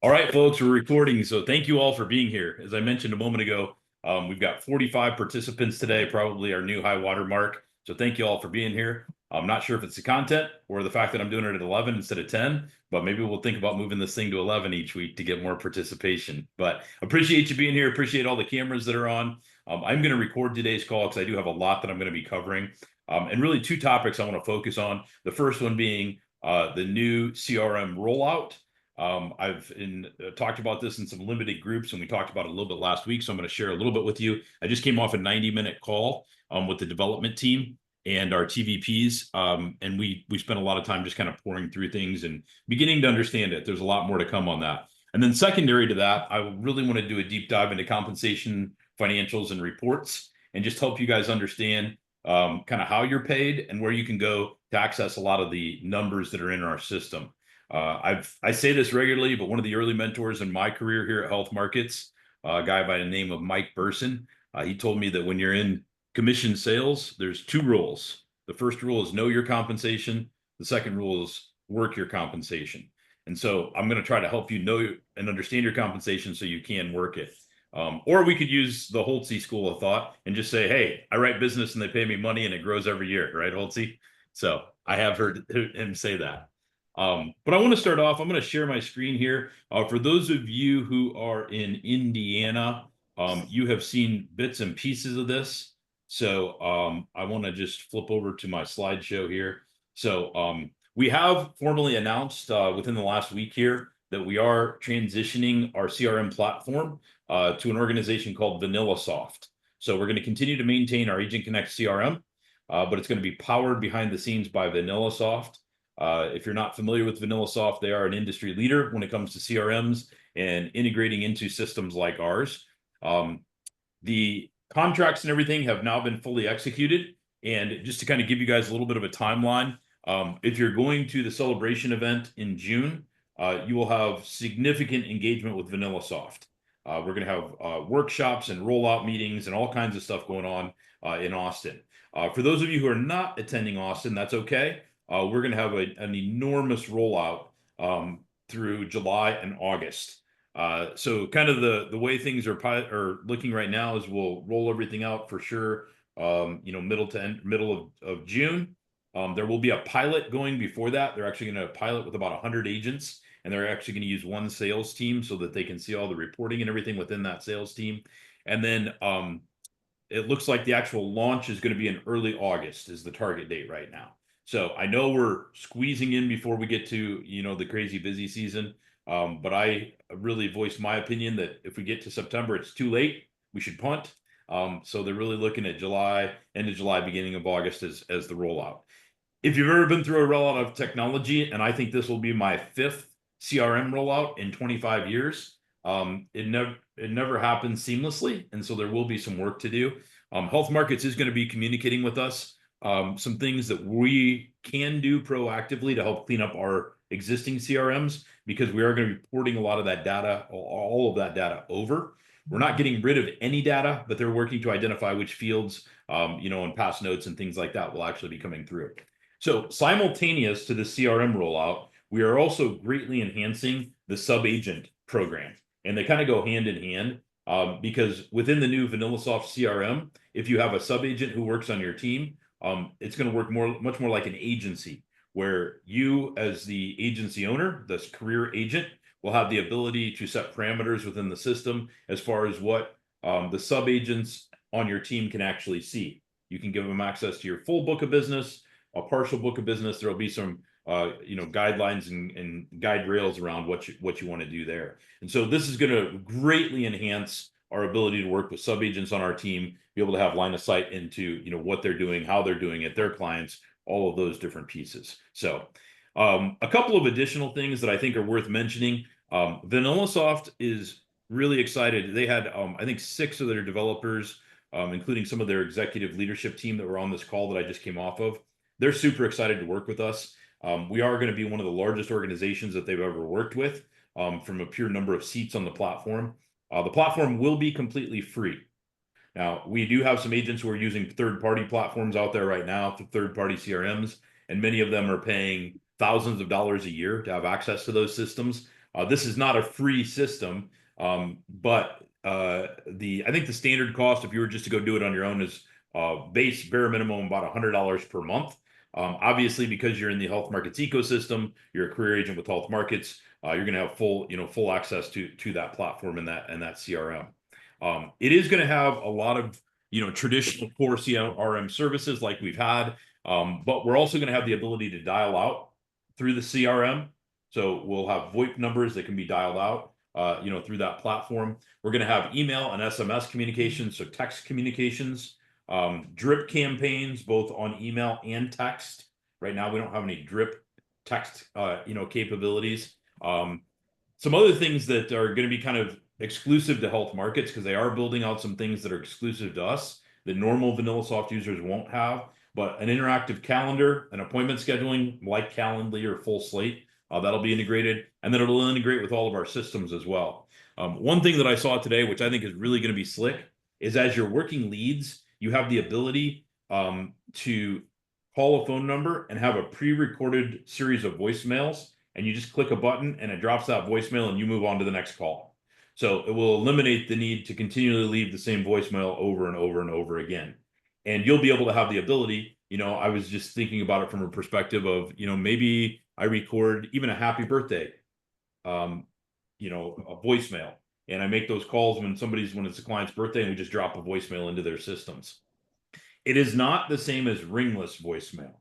All right, folks, we're recording. So thank you all for being here. As I mentioned a moment ago, we've got 45 participants today, probably our new high water mark. So thank you all for being here. I'm not sure if it's the content or the fact that I'm doing it at 11 instead of 10, but maybe we'll think about moving this thing to 11 each week to get more participation. But appreciate you being here. Appreciate all the cameras that are on. I'm going to record today's call because I do have a lot that I'm going to be covering. And really two topics I want to focus on. The first one being the new CRM rollout. I've talked about this in some limited groups, and we talked about it a little bit last week. So I'm going to share a little bit with you. I just came off a 90-minute call with the development team and our TVPs, and we spent a lot of time just kind of pouring through things and beginning to understand it. There's a lot more to come on that. And then secondary to that, I really want to do a deep dive into compensation, financials, and reports, and just help you guys understand kind of how you're paid and where you can go to access a lot of the numbers that are in our system. I say this regularly, but one of the early mentors in my career here at Health Markets, a guy by the name of Mike Burson, he told me that when you're in commission sales, there's two rules. The first rule is know your compensation. The second rule is work your compensation. And so I'm going to try to help you know and understand your compensation so you can work it. Or we could use the Holtze school of thought and just say, hey, I write business and they pay me money and it grows every year, right, Holtze? So I have heard him say that. But I want to start off. I'm going to share my screen here. For those of you who are in Indiana, you have seen bits and pieces of this. So I want to just flip over to my slideshow here. So we have formally announced within the last week here that we are transitioning our CRM platform to an organization called VanillaSoft. So we're going to continue to maintain our Agent Connect CRM, but it's going to be powered behind the scenes by VanillaSoft. If you're not familiar with VanillaSoft, they are an industry leader when it comes to CRMs and integrating into systems like ours. The contracts and everything have now been fully executed. And just to kind of give you guys a little bit of a timeline, if you're going to the celebration event in June, you will have significant engagement with VanillaSoft. We're going to have workshops and rollout meetings and all kinds of stuff going on in Austin. For those of you who are not attending Austin, that's okay. We're going to have an enormous rollout through July and August. So kind of the way things are looking right now is we'll roll everything out for sure, middle of June. There will be a pilot going before that. They're actually going to pilot with about 100 agents, and they're actually going to use one sales team so that they can see all the reporting and everything within that sales team. And then it looks like the actual launch is going to be in early August is the target date right now. So I know we're squeezing in before we get to, the crazy busy season. But I really voiced my opinion that if we get to September, it's too late. We should punt. So they're really looking at July, end of July, beginning of August as the rollout. If you've ever been through a rollout of technology, and I think this will be my 5th CRM rollout in 25 years, it never happens seamlessly, and so there will be some work to do. Health Markets is going to be communicating with us some things that we can do proactively to help clean up our existing CRMs, because we are going to be porting a lot of that data, all of that data over. We're not getting rid of any data, but they're working to identify which fields, and past notes and things like that will actually be coming through. So simultaneous to the CRM rollout, we are also greatly enhancing the sub-agent program. And they kind of go hand in hand because within the new VanillaSoft CRM, if you have a sub-agent who works on your team, it's going to work much more like an agency, where you as the agency owner, this career agent, will have the ability to set parameters within the system as far as what the sub-agents on your team can actually see. You can give them access to your full book of business, a partial book of business. There will be some guidelines and guide rails around what you want to do there. And so this is going to greatly enhance our ability to work with sub-agents on our team, be able to have line of sight into what they're doing, how they're doing it, their clients, all of those different pieces. So a couple of additional things that I think are worth mentioning. VanillaSoft is really excited. They had I think 6 of their developers, including some of their executive leadership team that were on this call that I just came off of. They're super excited to work with us. We are going to be one of the largest organizations that they've ever worked with from a pure number of seats on the platform. The platform will be completely free. Now, we do have some agents who are using third-party platforms out there right now for third-party CRMs, and many of them are paying thousands of dollars a year to have access to those systems. This is not a free system, but I think the standard cost, if you were just to go do it on your own, is base bare minimum about $100 per month. Obviously, because you're in the health markets ecosystem, you're a career agent with health markets, you're going to have full access to that platform and that CRM. It is going to have a lot of traditional core CRM services like we've had, but we're also going to have the ability to dial out through the CRM. So we'll have VoIP numbers that can be dialed out, through that platform. We're going to have email and SMS communications, so text communications, drip campaigns, both on email and text. Right now, we don't have any drip text, capabilities. Some other things that are going to be kind of exclusive to health markets, because they are building out some things that are exclusive to us that normal VanillaSoft users won't have, but an interactive calendar, an appointment scheduling like Calendly or Full Slate, that'll be integrated, and then it'll integrate with all of our systems as well. One thing that I saw today, which I think is really going to be slick, is as you're working leads, you have the ability to call a phone number and have a pre-recorded series of voicemails, and you just click a button and it drops that voicemail and you move on to the next call. So it will eliminate the need to continually leave the same voicemail over and over and over again. And you'll be able to have the ability, I was just thinking about it from a perspective of, maybe I record even a happy birthday, a voicemail, and I make those calls when it's a client's birthday, and we just drop a voicemail into their systems. It is not the same as ringless voicemail.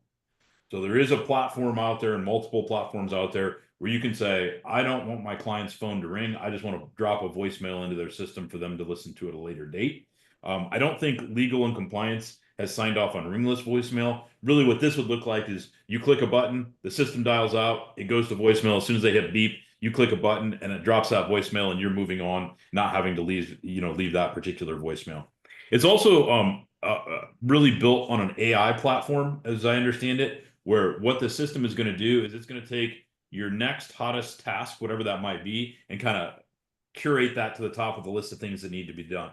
So there is a platform out there and multiple platforms out there where you can say, I don't want my client's phone to ring. I just want to drop a voicemail into their system for them to listen to at a later date. I don't think legal and compliance has signed off on ringless voicemail. Really what this would look like is you click a button, the system dials out, it goes to voicemail. As soon as they hit beep, you click a button and it drops that voicemail and you're moving on, not having to leave that particular voicemail. It's also really built on an AI platform, as I understand it, where what the system is going to do is it's going to take your next hottest task, whatever that might be, and kind of curate that to the top of the list of things that need to be done.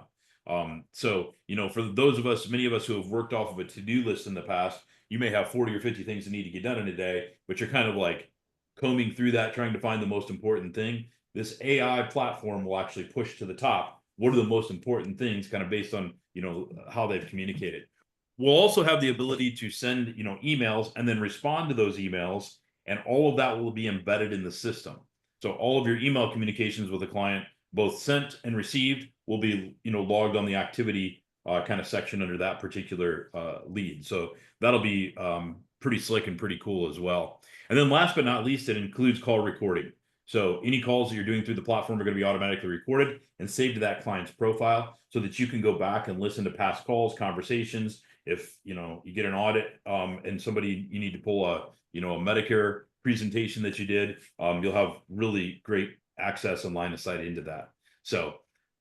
So, for those of us, many of us who have worked off of a to-do list in the past, you may have 40 or 50 things that need to get done in a day, but you're kind of like combing through that, trying to find the most important thing. This AI platform will actually push to the top what are the most important things, kind of based on, how they've communicated. We'll also have the ability to send, emails and then respond to those emails, and all of that will be embedded in the system. So all of your email communications with a client, both sent and received, will be, logged on the activity kind of section under that particular lead. So that'll be pretty slick and pretty cool as well. And then last but not least, it includes call recording. So any calls that you're doing through the platform are going to be automatically recorded and saved to that client's profile so that you can go back and listen to past calls, conversations. If you get an audit and you need to pull a Medicare presentation that you did, you'll have really great access and line of sight into that. So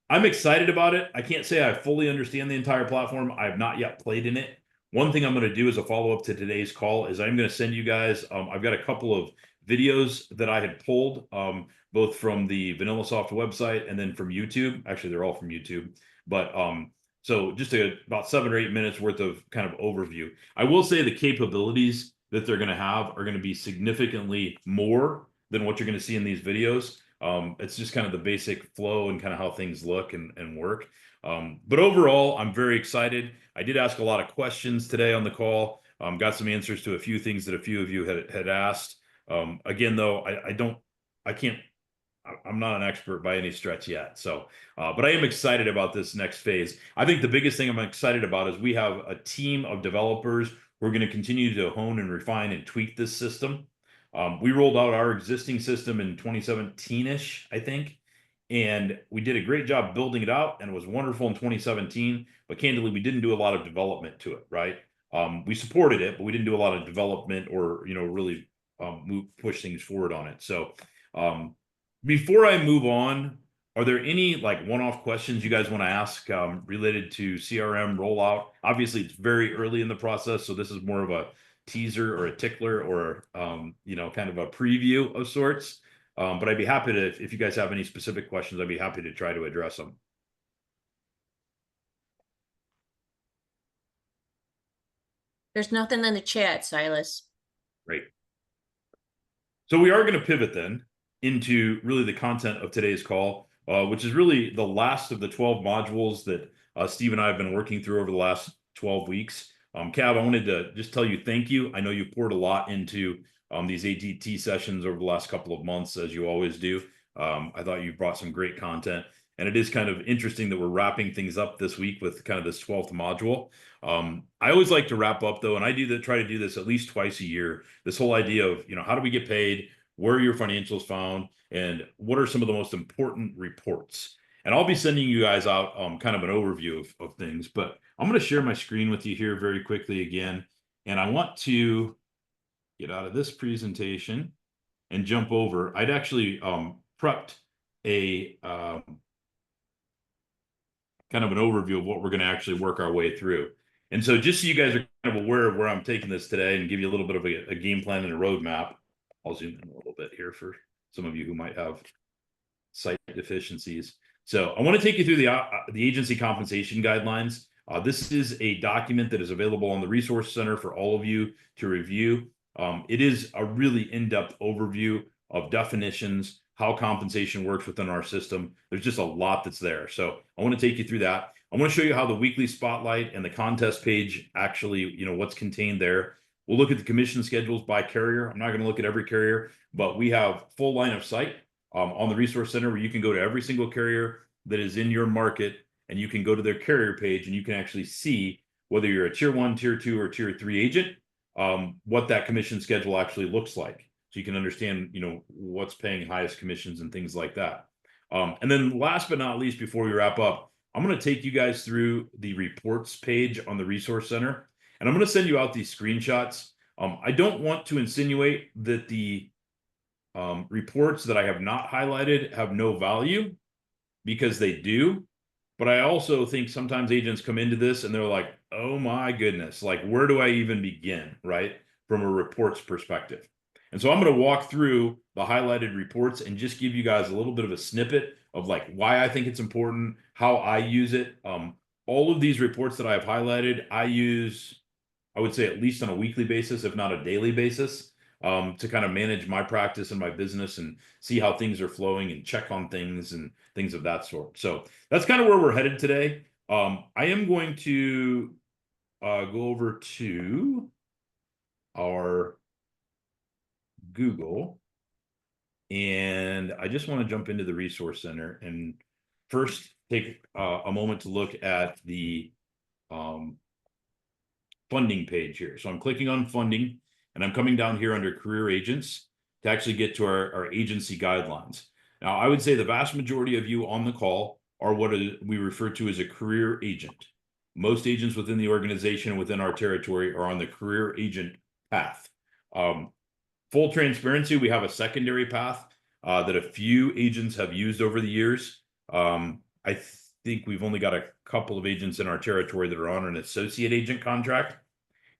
I'm excited about it. I can't say I fully understand the entire platform. I have not yet played in it. One thing I'm going to do as a follow-up to today's call is I'm going to send you guys, I've got a couple of videos that I had pulled, both from the VanillaSoft website and then from YouTube. Actually, they're all from YouTube. But so just about 7 or 8 minutes worth of kind of overview. I will say the capabilities that they're going to have are going to be significantly more than what you're going to see in these videos. It's just kind of the basic flow and kind of how things look and work. But overall, I'm very excited. I did ask a lot of questions today on the call. Got some answers to a few things that a few of you had asked. Again, though, I'm not an expert by any stretch yet. So, but I am excited about this next phase. I think the biggest thing I'm excited about is we have a team of developers who are going to continue to hone and refine and tweak this system. We rolled out our existing system in 2017-ish, I think, and we did a great job building it out, and it was wonderful in 2017. But candidly, we didn't do a lot of development to it, right? We supported it, but we didn't do a lot of development or really push things forward on it. So before I move on, are there any like one-off questions you guys want to ask related to CRM rollout? Obviously, it's very early in the process, so this is more of a teaser or a tickler or kind of a preview of sorts. But I'd be happy to, if you guys have any specific questions, I'd be happy to try to address them. There's nothing in the chat, Silas. Great. So we are going to pivot then into really the content of today's call, which is really the last of the 12 modules that Steve and I have been working through over the last 12 weeks. Cav, I wanted to just tell you thank you. I know you poured a lot into these ATT sessions over the last couple of months, as you always do. I thought you brought some great content. And it is kind of interesting that we're wrapping things up this week with kind of this 12th module. I always like to wrap up though, and I try to do this at least twice a year. This whole idea of, how do we get paid? Where are your financials found? And what are some of the most important reports? And I'll be sending you guys out kind of an overview of things, but I'm going to share my screen with you here very quickly again. And I want to get out of this presentation and jump over. I'd actually prepped a kind of an overview of what we're going to actually work our way through. And so just so you guys are kind of aware of where I'm taking this today and give you a little bit of a game plan and a roadmap, I'll zoom in a little bit here for some of you who might have sight deficiencies. So I want to take you through the agency compensation guidelines. This is a document that is available on the Resource Center for all of you to review. It is a really in-depth overview of definitions, how compensation works within our system. There's just a lot that's there. So I want to take you through that. I want to show you how the weekly spotlight and the contest page actually, what's contained there. We'll look at the commission schedules by carrier. I'm not going to look at every carrier, but we have full line of sight on the Resource Center where you can go to every single carrier that is in your market, and you can go to their carrier page and you can actually see whether you're a tier 1, tier 2, or tier 3 agent, what that commission schedule actually looks like. So you can understand, what's paying highest commissions and things like that. And then last but not least, before we wrap up, I'm going to take you guys through the reports page on the Resource Center, and I'm going to send you out these screenshots. I don't want to insinuate that the reports that I have not highlighted have no value, because they do. But I also think sometimes agents come into this and they're like, oh my goodness, like, where do I even begin, right? From a reports perspective. And so I'm going to walk through the highlighted reports and just give you guys a little bit of a snippet of like why I think it's important, how I use it. All of these reports that I've highlighted, I use, I would say, at least on a weekly basis, if not a daily basis, to kind of manage my practice and my business and see how things are flowing and check on things and things of that sort. So that's kind of where we're headed today. I am going to go over to our Google, and I just want to jump into the Resource Center and first take a moment to look at the funding page here. So I'm clicking on funding, and I'm coming down here under career agents to actually get to our agency guidelines. Now, I would say the vast majority of you on the call are what we refer to as a career agent. Most agents within the organization and within our territory are on the career agent path. Full transparency, we have a secondary path that a few agents have used over the years. I think we've only got a couple of agents in our territory that are on an associate agent contract.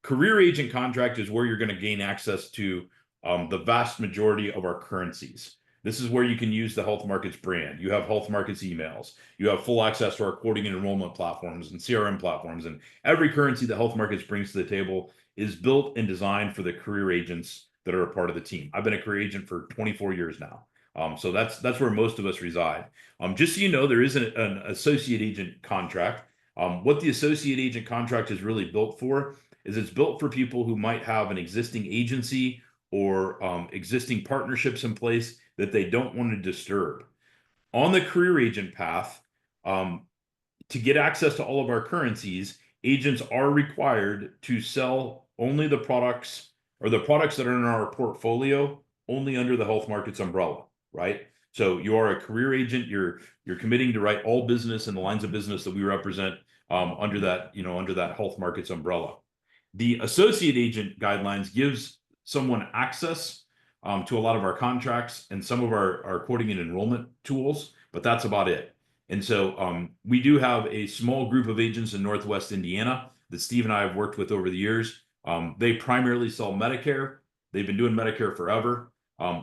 Career agent contract is where you're going to gain access to the vast majority of our currencies. This is where you can use the Health Markets brand. You have Health Markets emails. You have full access to our quoting and enrollment platforms and CRM platforms. And every currency that Health Markets brings to the table is built and designed for the career agents that are a part of the team. I've been a career agent for 24 years now. So that's where most of us reside. Just so you know, there is an associate agent contract. What the associate agent contract is really built for is it's built for people who might have an existing agency or existing partnerships in place that they don't want to disturb. On the career agent path, to get access to all of our currencies, agents are required to sell only the products or the products that are in our portfolio only under the Health Markets umbrella, right? So you are a career agent, you're committing to write all business in the lines of business that we represent under that, under that Health Markets umbrella. The associate agent guidelines gives someone access to a lot of our contracts and some of our quoting and enrollment tools, but that's about it. And so we do have a small group of agents in Northwest Indiana that Steve and I have worked with over the years. They primarily sell Medicare. They've been doing Medicare forever.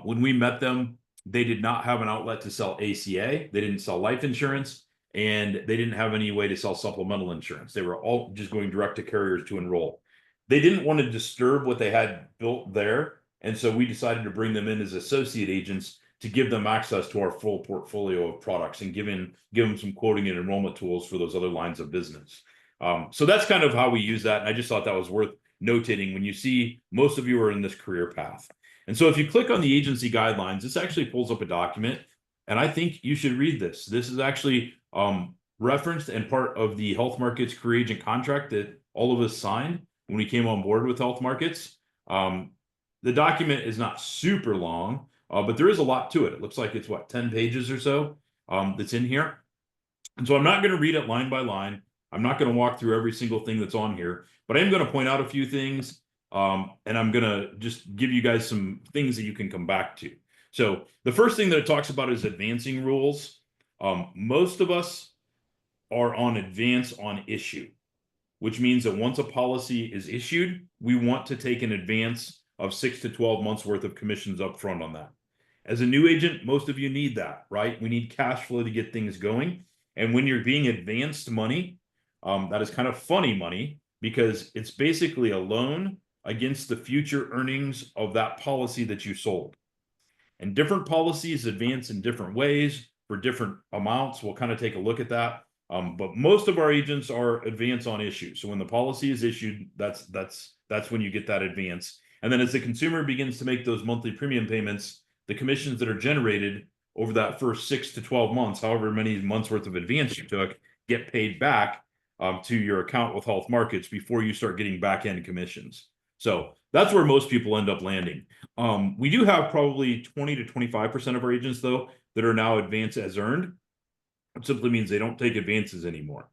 When we met them, they did not have an outlet to sell ACA. They didn't sell life insurance, and they didn't have any way to sell supplemental insurance. They were all just going direct to carriers to enroll. They didn't want to disturb what they had built there. And so we decided to bring them in as associate agents to give them access to our full portfolio of products and give them some quoting and enrollment tools for those other lines of business. So that's kind of how we use that. And I just thought that was worth notating when you see most of you are in this career path. And so if you click on the agency guidelines, this actually pulls up a document, and I think you should read this. This is actually referenced and part of the Health Markets career agent contract that all of us signed when we came on board with Health Markets. The document is not super long, but there is a lot to it. It looks like it's what, 10 pages or so that's in here. And so I'm not going to read it line by line. I'm not going to walk through every single thing that's on here, but I am going to point out a few things. And I'm going to just give you guys some things that you can come back to. So the first thing that it talks about is advancing rules. Most of us are on advance on issue, which means that once a policy is issued, we want to take an advance of 6 to 12 months worth of commissions up front on that. As a new agent, most of you need that, right? We need cash flow to get things going. And when you're being advanced money, that is kind of funny money because it's basically a loan against the future earnings of that policy that you sold. And different policies advance in different ways for different amounts. We'll kind of take a look at that. But most of our agents are advance on issue. So when the policy is issued, that's when you get that advance. And then as the consumer begins to make those monthly premium payments, the commissions that are generated over that first 6 to 12 months, however many months worth of advance you took, get paid back to your account with Health Markets before you start getting back end commissions. So that's where most people end up landing. We do have probably 20 to 25% of our agents, though, that are now advance as earned. It simply means they don't take advances anymore.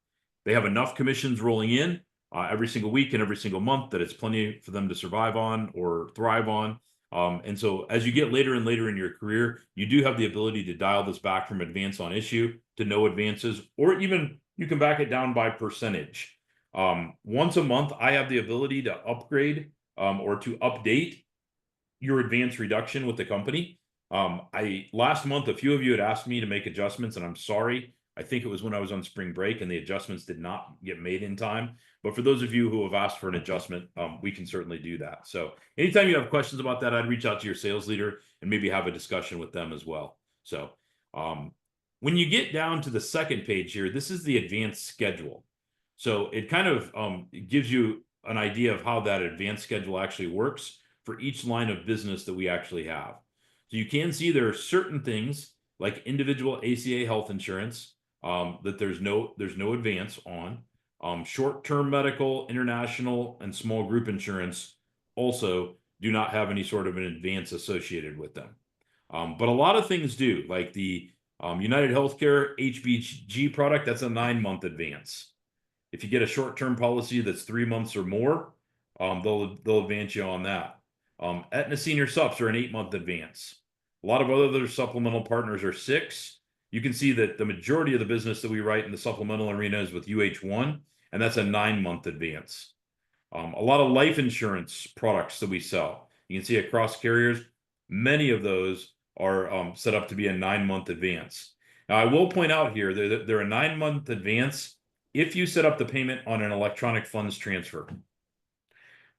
They have enough commissions rolling in every single week and every single month that it's plenty for them to survive on or thrive on. And so as you get later and later in your career, you do have the ability to dial this back from advance on issue to no advances, or even you can back it down by percentage. Once a month, I have the ability to upgrade or to update your advance reduction with the company. Last month, a few of you had asked me to make adjustments, and I'm sorry. I think it was when I was on spring break and the adjustments did not get made in time. But for those of you who have asked for an adjustment, we can certainly do that. So anytime you have questions about that, I'd reach out to your sales leader and maybe have a discussion with them as well. So when you get down to the second page here, this is the advanced schedule. So it kind of gives you an idea of how that advanced schedule actually works for each line of business that we actually have. So you can see there are certain things like individual ACA health insurance that there's no advance on. Short-term medical, international, and small group insurance also do not have any sort of an advance associated with them. But a lot of things do, like the United Healthcare HBG product, that's a 9-month advance. If you get a short-term policy that's 3 months or more, they'll advance you on that. Aetna Senior Sups are an 8-month advance. A lot of other supplemental partners are 6. You can see that the majority of the business that we write in the supplemental arena is with UH1, and that's a 9-month advance. A lot of life insurance products that we sell, you can see across carriers, many of those are set up to be a 9-month advance. Now, I will point out here that they're a 9-month advance if you set up the payment on an electronic funds transfer.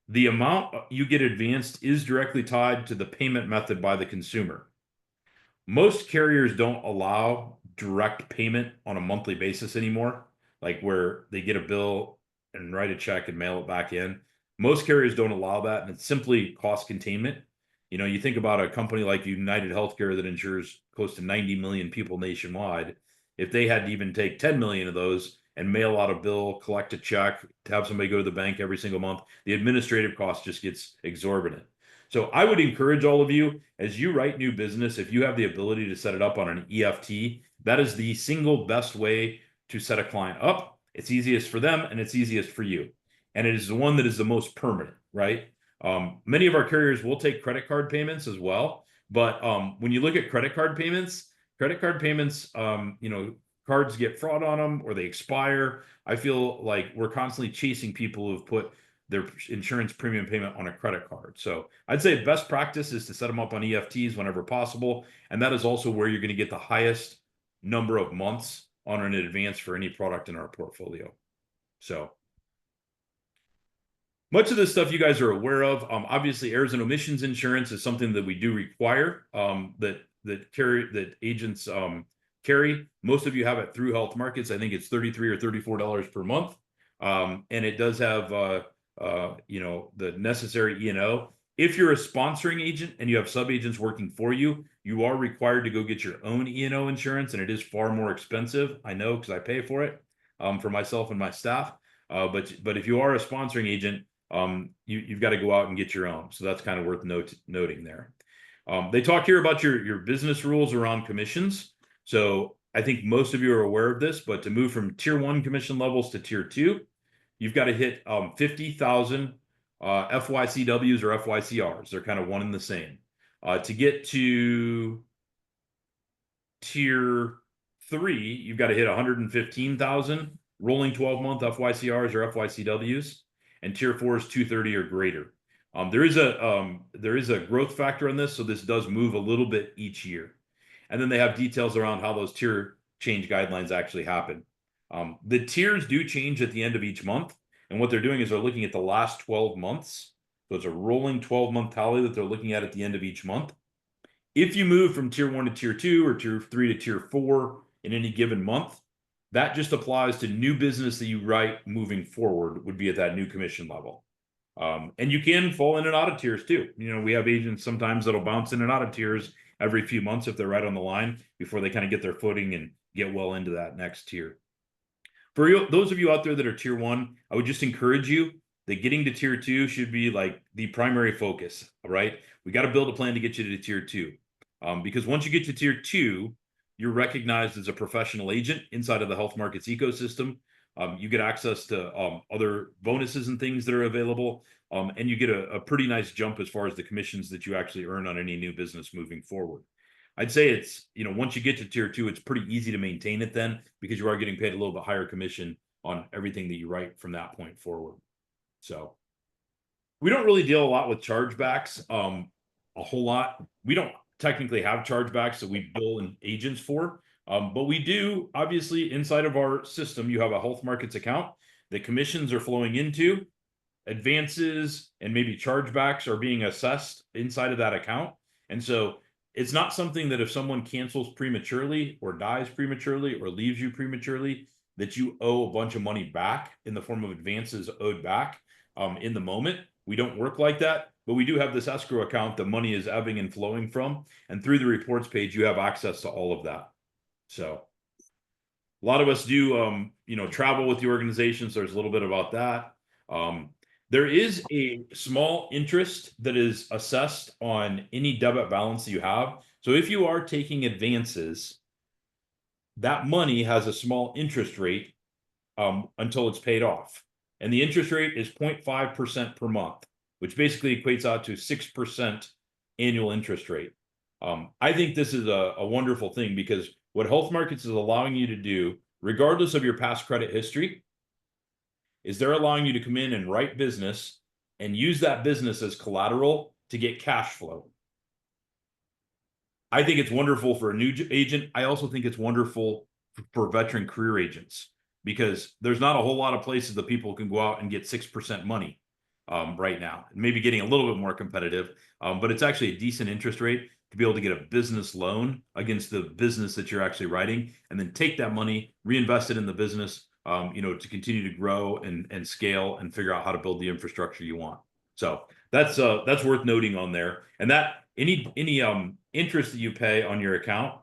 The amount you get advanced is directly tied to the payment method by the consumer. Most carriers don't allow direct payment on a monthly basis anymore, like where they get a bill and write a check and mail it back in. Most carriers don't allow that, and it's simply cost containment. You know, you think about a company like United Healthcare that insures close to 90 million people nationwide. If they had to even take 10 million of those and mail out a bill, collect a check, to have somebody go to the bank every single month, the administrative cost just gets exorbitant. So I would encourage all of you, as you write new business, if you have the ability to set it up on an EFT, that is the single best way to set a client up. It's easiest for them and it's easiest for you. And it is the one that is the most permanent, right? Many of our carriers will take credit card payments as well. But when you look at credit card payments, cards get fraud on them or they expire. I feel like we're constantly chasing people who've put their insurance premium payment on a credit card. So I'd say best practice is to set them up on EFTs whenever possible. And that is also where you're going to get the highest number of months on an advance for any product in our portfolio. So much of this stuff you guys are aware of. Obviously, errors and omissions insurance is something that we do require that that agents carry. Most of you have it through Health Markets. I think it's $33 or $34 per month. And it does have the necessary E&O. If you're a sponsoring agent and you have sub-agents working for you, you are required to go get your own E&O insurance, and it is far more expensive. I know, because I pay for it for myself and my staff. But if you are a sponsoring agent, you've got to go out and get your own. So that's kind of worth noting there. They talk here about your business rules around commissions. So I think most of you are aware of this, but to move from tier 1 commission levels to tier 2, you've got to hit 50,000 FYCWs or FYCRs. They're kind of one and the same. To get to tier 3, you've got to hit 115,000 rolling 12-month FYCRs or FYCWs, and tier 4 is 230 or greater. There is a growth factor on this, so this does move a little bit each year. And then they have details around how those tier change guidelines actually happen. The tiers do change at the end of each month. And what they're doing is they're looking at the last 12 months. So it's a rolling 12-month tally that they're looking at the end of each month. If you move from tier 1 to tier 2 or tier 3 to tier 4 in any given month, that just applies to new business that you write moving forward would be at that new commission level. And you can fall in and out of tiers too. We have agents sometimes that'll bounce in and out of tiers every few months if they're right on the line before they kind of get their footing and get well into that next tier. For those of you out there that are tier 1, I would just encourage you that getting to tier 2 should be like the primary focus. All right. We got to build a plan to get you to tier 2. Because once you get to tier 2, you're recognized as a professional agent inside of the Health Markets ecosystem. You get access to other bonuses and things that are available. And you get a pretty nice jump as far as the commissions that you actually earn on any new business moving forward. I'd say it's, once you get to tier 2, it's pretty easy to maintain it then, because you are getting paid a little bit higher commission on everything that you write from that point forward. So we don't really deal a lot with chargebacks, a whole lot. We don't technically have chargebacks that we bill in agents for. But we do, obviously, inside of our system, you have a Health Markets account that commissions are flowing into, advances and maybe chargebacks are being assessed inside of that account. And so it's not something that if someone cancels prematurely or dies prematurely or leaves you prematurely, that you owe a bunch of money back in the form of advances owed back in the moment. We don't work like that, but we do have this escrow account that money is ebbing and flowing from. And through the reports page, you have access to all of that. So a lot of us do, travel with the organization. So there's a little bit about that. There is a small interest that is assessed on any debit balance that you have. So if you are taking advances, that money has a small interest rate until it's paid off. And the interest rate is 0.5% per month, which basically equates out to 6% annual interest rate. I think this is a wonderful thing, because what Health Markets is allowing you to do, regardless of your past credit history, is they're allowing you to come in and write business and use that business as collateral to get cash flow. I think it's wonderful for a new agent. I also think it's wonderful for veteran career agents, because there's not a whole lot of places that people can go out and get 6% money right now. Maybe getting a little bit more competitive, but it's actually a decent interest rate to be able to get a business loan against the business that you're actually writing, and then take that money, reinvest it in the business, to continue to grow and scale and figure out how to build the infrastructure you want. So that's worth noting on there. And that any interest that you pay on your account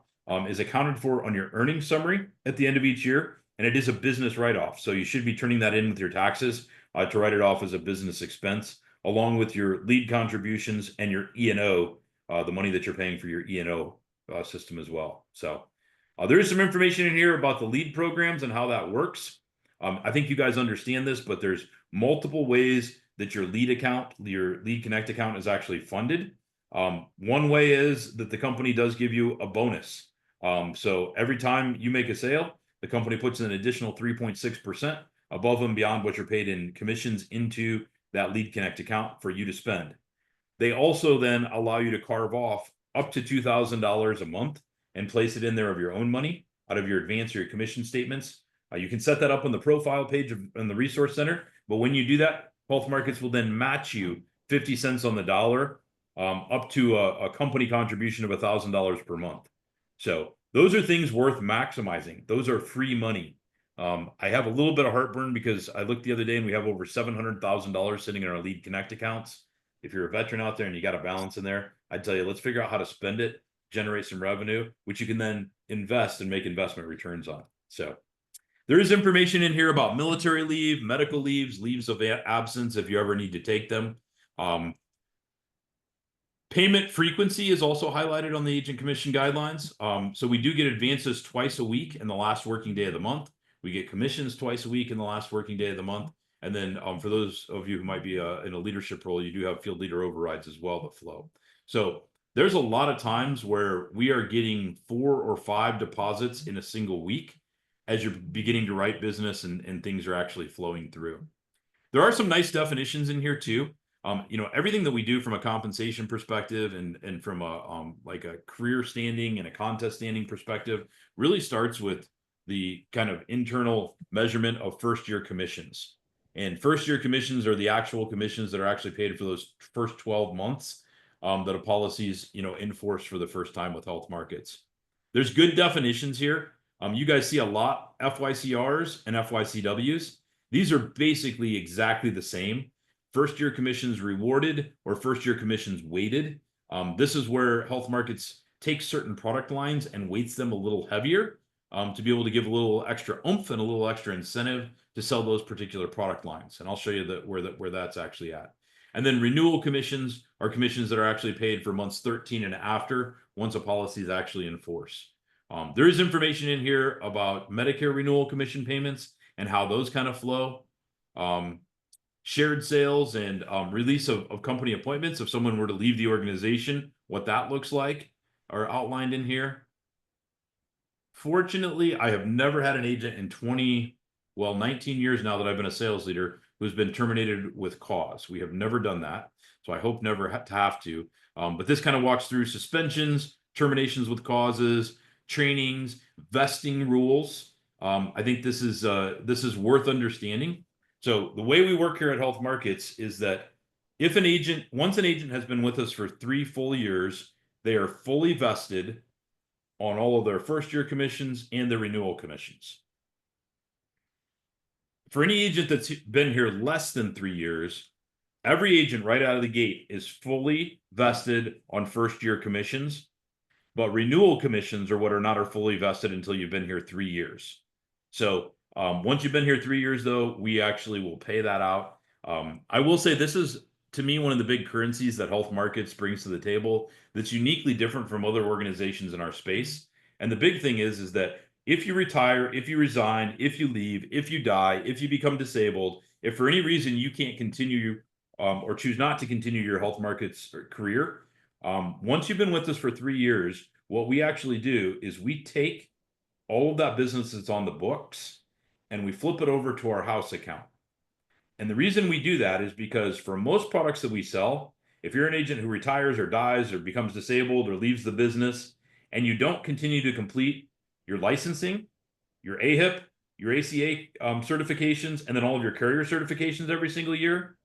is accounted for on your earnings summary at the end of each year, and it is a business write-off. So you should be turning that in with your taxes to write it off as a business expense, along with your lead contributions and your E&O, the money that you're paying for your E&O system as well. So there is some information in here about the lead programs and how that works. I think you guys understand this, but there's multiple ways that your lead Connect account is actually funded. One way is that the company does give you a bonus. So every time you make a sale, the company puts an additional 3.6% above and beyond what you're paid in commissions into that Lead Connect account for you to spend. They also then allow you to carve off up to $2,000 a month and place it in there of your own money out of your advance or your commission statements. You can set that up on the profile page in the Resource Center. But when you do that, Health Markets will then match you 50 cents on the dollar up to a company contribution of $1,000 per month. So those are things worth maximizing. Those are free money. I have a little bit of heartburn because I looked the other day and we have over $700,000 sitting in our Lead Connect accounts. If you're a veteran out there and you got a balance in there, I'd tell you, let's figure out how to spend it, generate some revenue, which you can then invest and make investment returns on. So there is information in here about military leave, medical leaves, leaves of absence if you ever need to take them. Payment frequency is also highlighted on the agent commission guidelines. So we do get advances twice a week in the last working day of the month. We get commissions twice a week in the last working day of the month. And then for those of you who might be in a leadership role, you do have field leader overrides as well that flow. So there's a lot of times where we are getting 4 or 5 deposits in a single week as you're beginning to write business and things are actually flowing through. There are some nice definitions in here too. Everything that we do from a compensation perspective and from a like a career standing and a contest standing perspective really starts with the kind of internal measurement of first year commissions. And first year commissions are the actual commissions that are actually paid for those first 12 months that a policy is enforced for the first time with Health Markets. There's good definitions here. You guys see a lot FYCRs and FYCWs. These are basically exactly the same. First year commissions rewarded or first year commissions weighted. This is where Health Markets takes certain product lines and weights them a little heavier to be able to give a little extra oomph and a little extra incentive to sell those particular product lines. And I'll show you where that's actually at. And then renewal commissions are commissions that are actually paid for months 13 and after once a policy is actually in force. There is information in here about Medicare renewal commission payments and how those kind of flow. Shared sales and release of company appointments. If someone were to leave the organization, what that looks like are outlined in here. Fortunately, I have never had an agent in 19 years now that I've been a sales leader who's been terminated with cause. We have never done that. So I hope never to have to. But this kind of walks through suspensions, terminations with causes, trainings, vesting rules. I think this is worth understanding. So the way we work here at Health Markets is that once an agent has been with us for 3 full years, they are fully vested on all of their first year commissions and their renewal commissions. For any agent that's been here less than 3 years, every agent right out of the gate is fully vested on first year commissions, but renewal commissions are what are fully vested until you've been here 3 years. So once you've been here 3 years, though, we actually will pay that out. I will say this is, to me, one of the big currencies that Health Markets brings to the table that's uniquely different from other organizations in our space. And the big thing is that if you retire, if you resign, if you leave, if you die, if you become disabled, if for any reason you can't continue or choose not to continue your Health Markets career, once you've been with us for 3 years, what we actually do is we take all of that business that's on the books and we flip it over to our house account. And the reason we do that is because for most products that we sell, if you're an agent who retires or dies or becomes disabled or leaves the business, and you don't continue to complete your licensing, your AHIP, your ACA certifications, and then all of your carrier certifications every single year,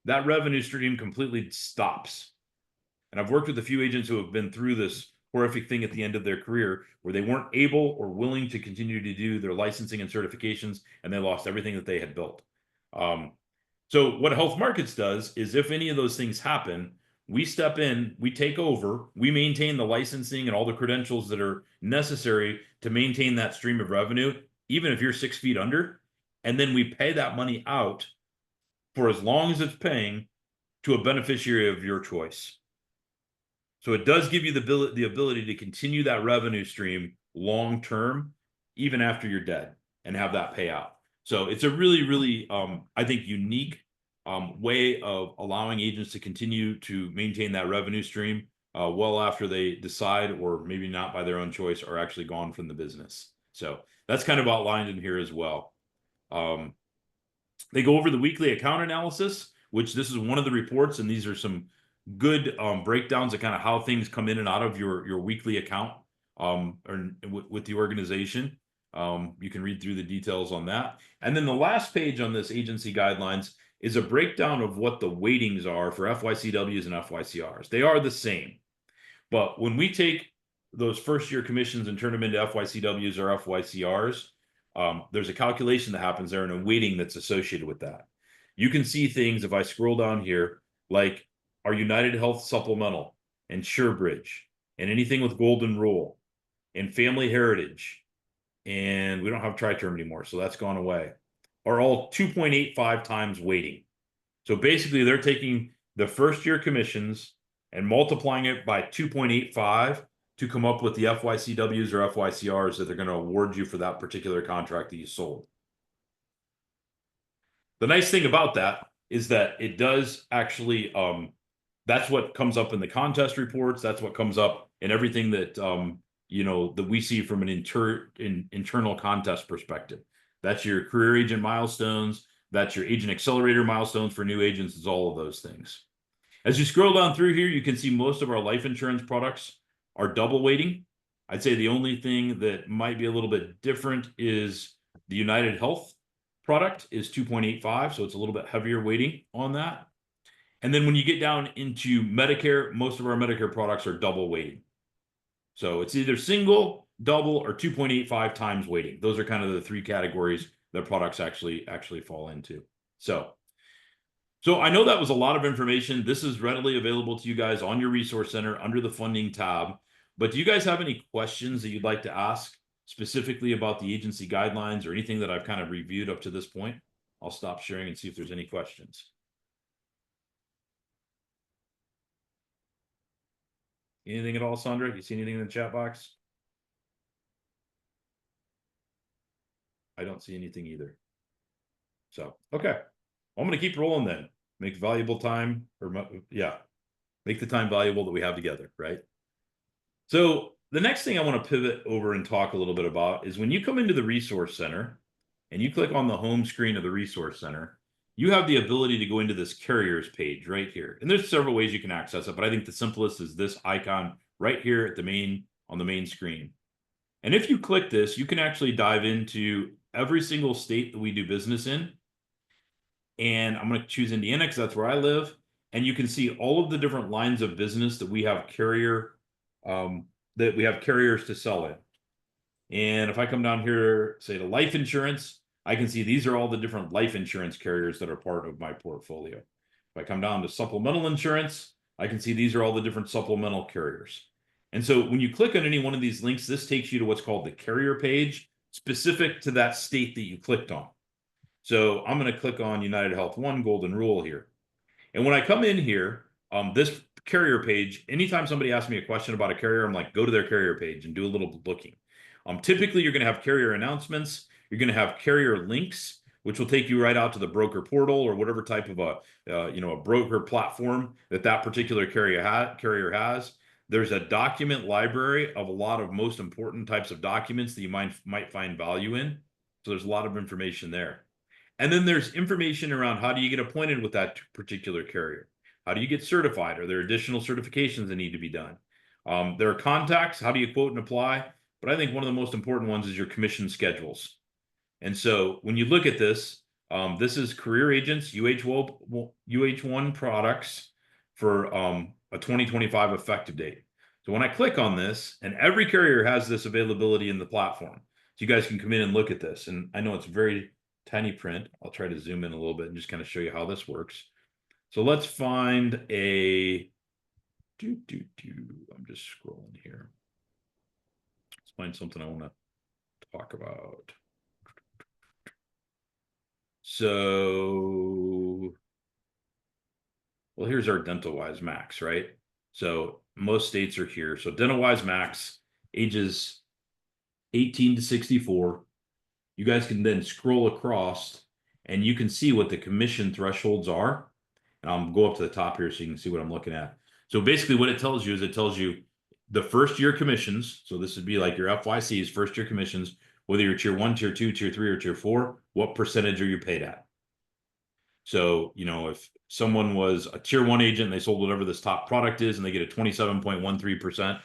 that revenue stream completely stops. And I've worked with a few agents who have been through this horrific thing at the end of their career where they weren't able or willing to continue to do their licensing and certifications, and they lost everything that they had built. So what Health Markets does is if any of those things happen, we step in, we take over, we maintain the licensing and all the credentials that are necessary to maintain that stream of revenue, even if you're 6 feet under, and then we pay that money out for as long as it's paying to a beneficiary of your choice. So it does give you the ability to continue that revenue stream long term, even after you're dead, and have that payout. So it's a really, really, I think, unique way of allowing agents to continue to maintain that revenue stream well after they decide, or maybe not by their own choice, are actually gone from the business. So that's kind of outlined in here as well. They go over the weekly account analysis, which this is one of the reports, and these are some good breakdowns of kind of how things come in and out of your weekly account with the organization. You can read through the details on that. And then the last page on this agency guidelines is a breakdown of what the weightings are for FYCWs and FYCRs. They are the same. But when we take those first year commissions and turn them into FYCWs or FYCRs, there's a calculation that happens there and a weighting that's associated with that. You can see things if I scroll down here, like our United Health Supplemental and SureBridge and anything with Golden Rule and Family Heritage. And we don't have Tri-Term anymore, so that's gone away, are all 2.85 times weighting. So basically they're taking the first year commissions and multiplying it by 2.85 to come up with the FYCWs or FYCRs that they're going to award you for that particular contract that you sold. The nice thing about that is that it does actually, that's what comes up in the contest reports. That's what comes up in everything that, that we see from an internal contest perspective. That's your career agent milestones. That's your agent accelerator milestones for new agents. It's all of those things. As you scroll down through here, you can see most of our life insurance products are double weighting. I'd say the only thing that might be a little bit different is the United Health product is 2.85, so it's a little bit heavier weighting on that. And then when you get down into Medicare, most of our Medicare products are double weighting. So it's either single, double, or 2.85 times weighting. Those are kind of the three categories that products actually fall into. So I know that was a lot of information. This is readily available to you guys on your resource center under the funding tab. But do you guys have any questions that you'd like to ask specifically about the agency guidelines or anything that I've kind of reviewed up to this point? I'll stop sharing and see if there's any questions. Anything at all, Sandra? You see anything in the chat box? I don't see anything either. So, okay. I'm going to keep rolling then. Make valuable time, make the time valuable that we have together, right? So the next thing I want to pivot over and talk a little bit about is when you come into the Resource Center and you click on the home screen of the Resource Center, you have the ability to go into this carriers page right here. And there's several ways you can access it, but I think the simplest is this icon right here at on the main screen. And if you click this, you can actually dive into every single state that we do business in. And I'm going to choose Indiana because that's where I live. And you can see all of the different lines of business that we have carriers to sell in. And if I come down here, say to life insurance, I can see these are all the different life insurance carriers that are part of my portfolio. If I come down to supplemental insurance, I can see these are all the different supplemental carriers. And so when you click on any one of these links, this takes you to what's called the carrier page specific to that state that you clicked on. So I'm going to click on United Health One Golden Rule here. And when I come in here, this carrier page, anytime somebody asks me a question about a carrier, I'm like, go to their carrier page and do a little looking. Typically, you're going to have carrier announcements. You're going to have carrier links, which will take you right out to the broker portal or whatever type of a broker platform that particular carrier has. There's a document library of a lot of most important types of documents that you might find value in. So there's a lot of information there. And then there's information around how do you get appointed with that particular carrier? How do you get certified? Are there additional certifications that need to be done? There are contacts. How do you quote and apply? But I think one of the most important ones is your commission schedules. And so when you look at this, this is career agents, UH1 products for a 2025 effective date. So when I click on this, and every carrier has this availability in the platform, so you guys can come in and look at this. And I know it's very tiny print. I'll try to zoom in a little bit and just kind of show you how this works. So let's find I'm just scrolling here. Let's find something I want to talk about. So, well, here's our DentalWise Max, right? So most states are here. So DentalWise Max, ages 18 to 64. You guys can then scroll across and you can see what the commission thresholds are. And I'll go up to the top here so you can see what I'm looking at. So basically what it tells you is it tells you the first year commissions. So this would be like your FYC's first year commissions, whether you're tier 1, tier 2, tier 3, or tier 4, what percentage are you paid at? So, if someone was a tier 1 agent and they sold whatever this top product is and they get a 27.13%,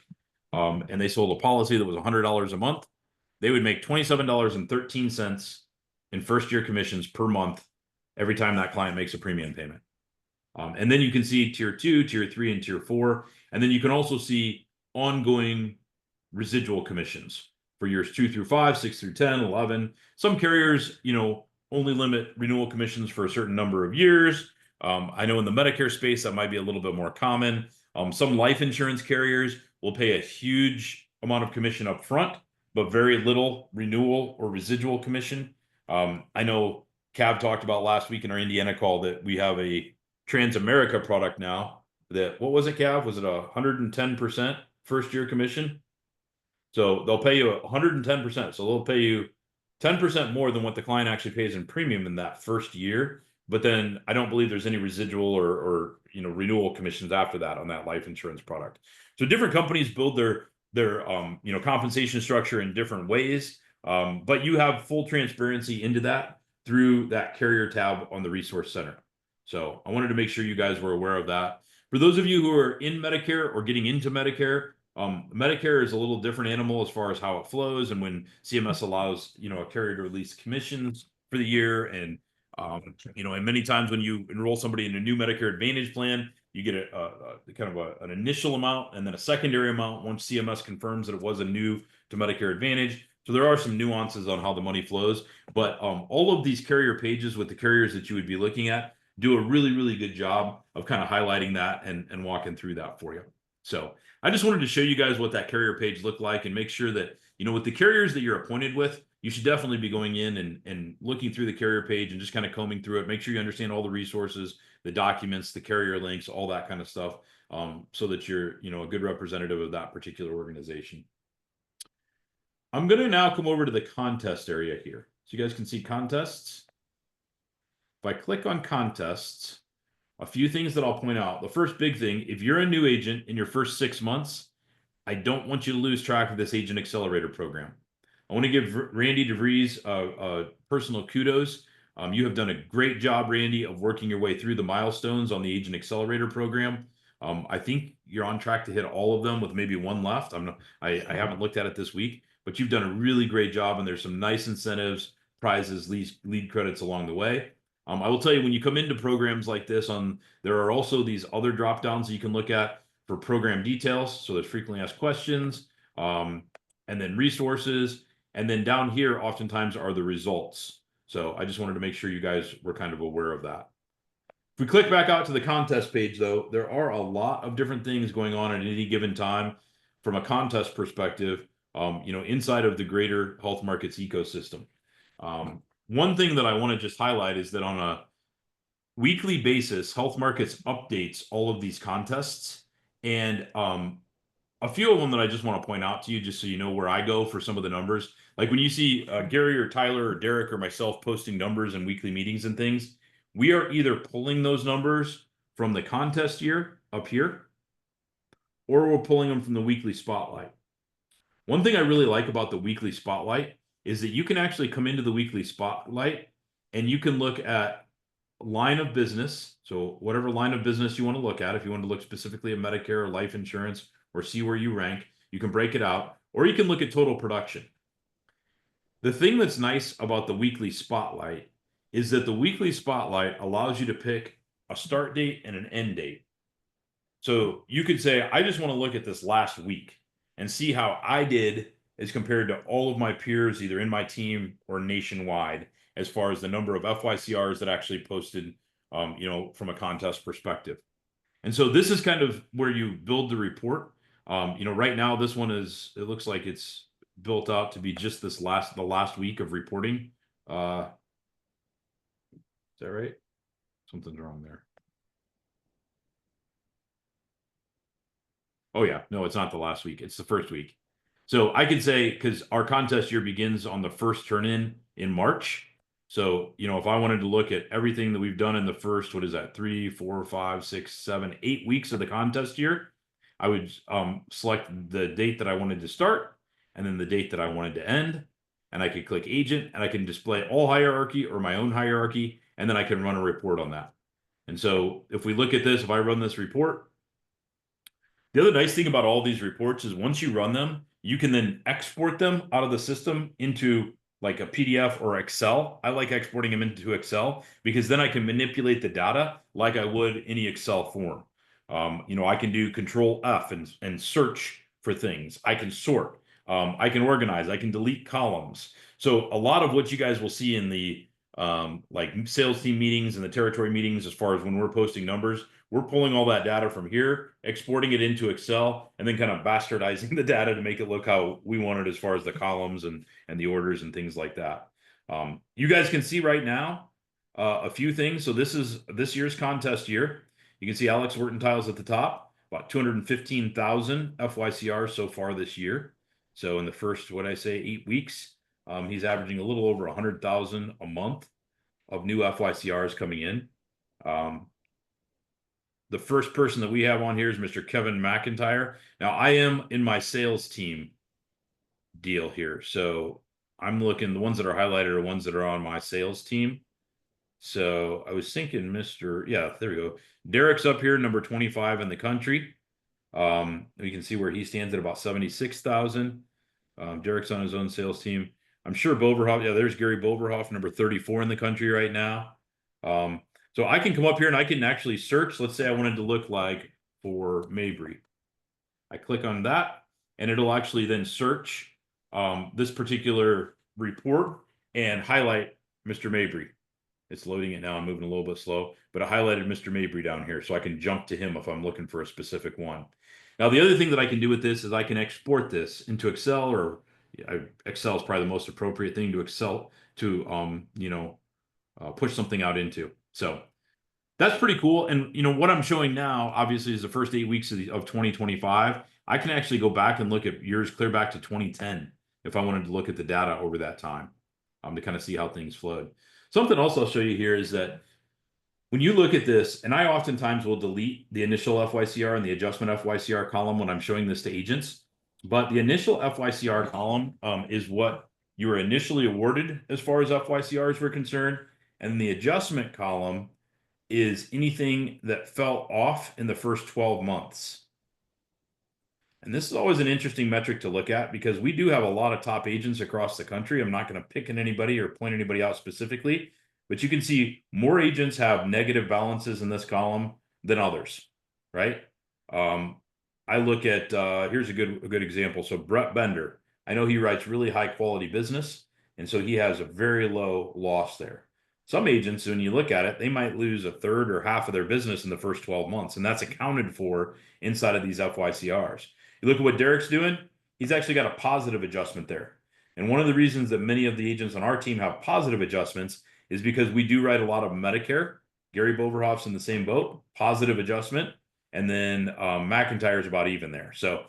and they sold a policy that was $100 a month, they would make $27.13 in first year commissions per month every time that client makes a premium payment. And then you can see tier 2, tier 3, and tier 4. And then you can also see ongoing residual commissions for years 2 through 5, 6 through 10, 11. Some carriers, only limit renewal commissions for a certain number of years. I know in the Medicare space, that might be a little bit more common. Some life insurance carriers will pay a huge amount of commission up front, but very little renewal or residual commission. I know Cav talked about last week in our Indiana call that we have a Transamerica product now that, what was it, Cav? Was it 110% first year commission? So they'll pay you 110%. So they'll pay you 10% more than what the client actually pays in premium in that first year. But then I don't believe there's any residual or renewal commissions after that on that life insurance product. So different companies build their compensation structure in different ways. But you have full transparency into that through that carrier tab on the Resource Center. So I wanted to make sure you guys were aware of that. For those of you who are in Medicare or getting into Medicare, Medicare is a little different animal as far as how it flows, and when CMS allows a carrier to release commissions for the year, and and many times when you enroll somebody in a new Medicare Advantage plan, you get an initial amount and then a secondary amount once CMS confirms that it was a new to Medicare Advantage. So there are some nuances on how the money flows, but all of these carrier pages with the carriers that you would be looking at do a really, really good job of kind of highlighting that and walking through that for you. So I just wanted to show you guys what that carrier page looked like and make sure that, with the carriers that you're appointed with, you should definitely be going in and looking through the carrier page and just kind of combing through it. Make sure you understand all the resources, the documents, the carrier links, all that kind of stuff, so that you're, a good representative of that particular organization. I'm going to now come over to the contest area here. So you guys can see contests. If I click on contests, a few things that I'll point out. The first big thing, if you're a new agent in your first 6 months, I don't want you to lose track of this Agent Accelerator program. I want to give Randy DeVries a personal kudos. You have done a great job, Randy, of working your way through the milestones on the Agent Accelerator program. I think you're on track to hit all of them with maybe one left. I haven't looked at it this week, but you've done a really great job, and there's some nice incentives, prizes, lead credits along the way. I will tell you, when you come into programs like this, there are also these other drop downs that you can look at for program details. So there's frequently asked questions, and then resources, and then down here oftentimes are the results. So I just wanted to make sure you guys were kind of aware of that. If we click back out to the contest page, though, there are a lot of different things going on at any given time from a contest perspective, inside of the greater Health Markets ecosystem. One thing that I want to just highlight is that on a weekly basis, Health Markets updates all of these contests, and a few of them that I just want to point out to you, just so you know where I go for some of the numbers. Like when you see Gary or Tyler or Derek or myself posting numbers in weekly meetings and things, we are either pulling those numbers from the contest year up here, or we're pulling them from the weekly spotlight. One thing I really like about the weekly spotlight is that you can actually come into the weekly spotlight and you can look at line of business. So whatever line of business you want to look at, if you want to look specifically at Medicare or life insurance or see where you rank, you can break it out, or you can look at total production. The thing that's nice about the weekly spotlight is that the weekly spotlight allows you to pick a start date and an end date. So you could say, I just want to look at this last week and see how I did as compared to all of my peers, either in my team or nationwide, as far as the number of FYCRs that actually posted, from a contest perspective. And so this is kind of where you build the report. Right now, this one it looks like it's built out to be just the last week of reporting. Is that right? Something's wrong there. Oh yeah, no, it's not the last week. It's the first week. So I could say, because our contest year begins on the first turn in March. So, if I wanted to look at everything that we've done in the first, 3, 4, 5, 6, 7, 8 weeks of the contest year, I would select the date that I wanted to start and then the date that I wanted to end. And I could click agent and I can display all hierarchy or my own hierarchy, and then I can run a report on that. And so if we look at this, if I run this report, the other nice thing about all these reports is once you run them, you can then export them out of the system into like a PDF or Excel. I like exporting them into Excel because then I can manipulate the data like I would any Excel form. You know, I can do Control F and search for things. I can sort. I can organize. I can delete columns. So a lot of what you guys will see in the like sales team meetings and the territory meetings, as far as when we're posting numbers, we're pulling all that data from here, exporting it into Excel, and then kind of bastardizing the data to make it look how we want it as far as the columns and the orders and things like that. You guys can see right now a few things. So this is this year's contest year. You can see Alex Wertentiles at the top, about 215,000 FYCRs so far this year. So in the first, what I say, 8 weeks, he's averaging a little over 100,000 a month of new FYCRs coming in. The first person that we have on here is Mr. Kevin McIntyre. Now, I am in my sales team deal here. So I'm looking, the ones that are highlighted are ones that are on my sales team. So I was thinking yeah, there we go. Derek's up here, number 25 in the country. You can see where he stands at about 76,000. Derek's on his own sales team. I'm sure Boverhoff, yeah, there's Gary Boverhoff, number 34 in the country right now. So I can come up here and I can actually search. Let's say I wanted to look like for Mabry. I click on that and it'll actually then search this particular report and highlight Mr. Mabry. It's loading it now. I'm moving a little bit slow, but I highlighted Mr. Mabry down here so I can jump to him if I'm looking for a specific one. Now, the other thing that I can do with this is I can export this into Excel, or Excel is probably the most appropriate thing to Excel to, you know, push something out into. So that's pretty cool. And, you know, what I'm showing now, obviously, is the first 8 weeks of 2025. I can actually go back and look at years clear back to 2010 if I wanted to look at the data over that time to kind of see how things flowed. Something else I'll show you here is that when you look at this, and I oftentimes will delete the initial FYCR and the adjustment FYCR column when I'm showing this to agents, but the initial FYCR column is what you were initially awarded as far as FYCRs were concerned, and the adjustment column is anything that fell off in the first 12 months. And this is always an interesting metric to look at because we do have a lot of top agents across the country. I'm not going to pick on anybody or point anybody out specifically, but you can see more agents have negative balances in this column than others, right? I look at, here's a good example. So Brett Bender, I know he writes really high quality business, and so he has a very low loss there. Some agents, when you look at it, they might lose a third or half of their business in the first 12 months, and that's accounted for inside of these FYCRs. You look at what Derek's doing, he's actually got a positive adjustment there. And one of the reasons that many of the agents on our team have positive adjustments is because we do write a lot of Medicare. Gary Boverhoff's in the same boat, positive adjustment. And then McIntyre's about even there. So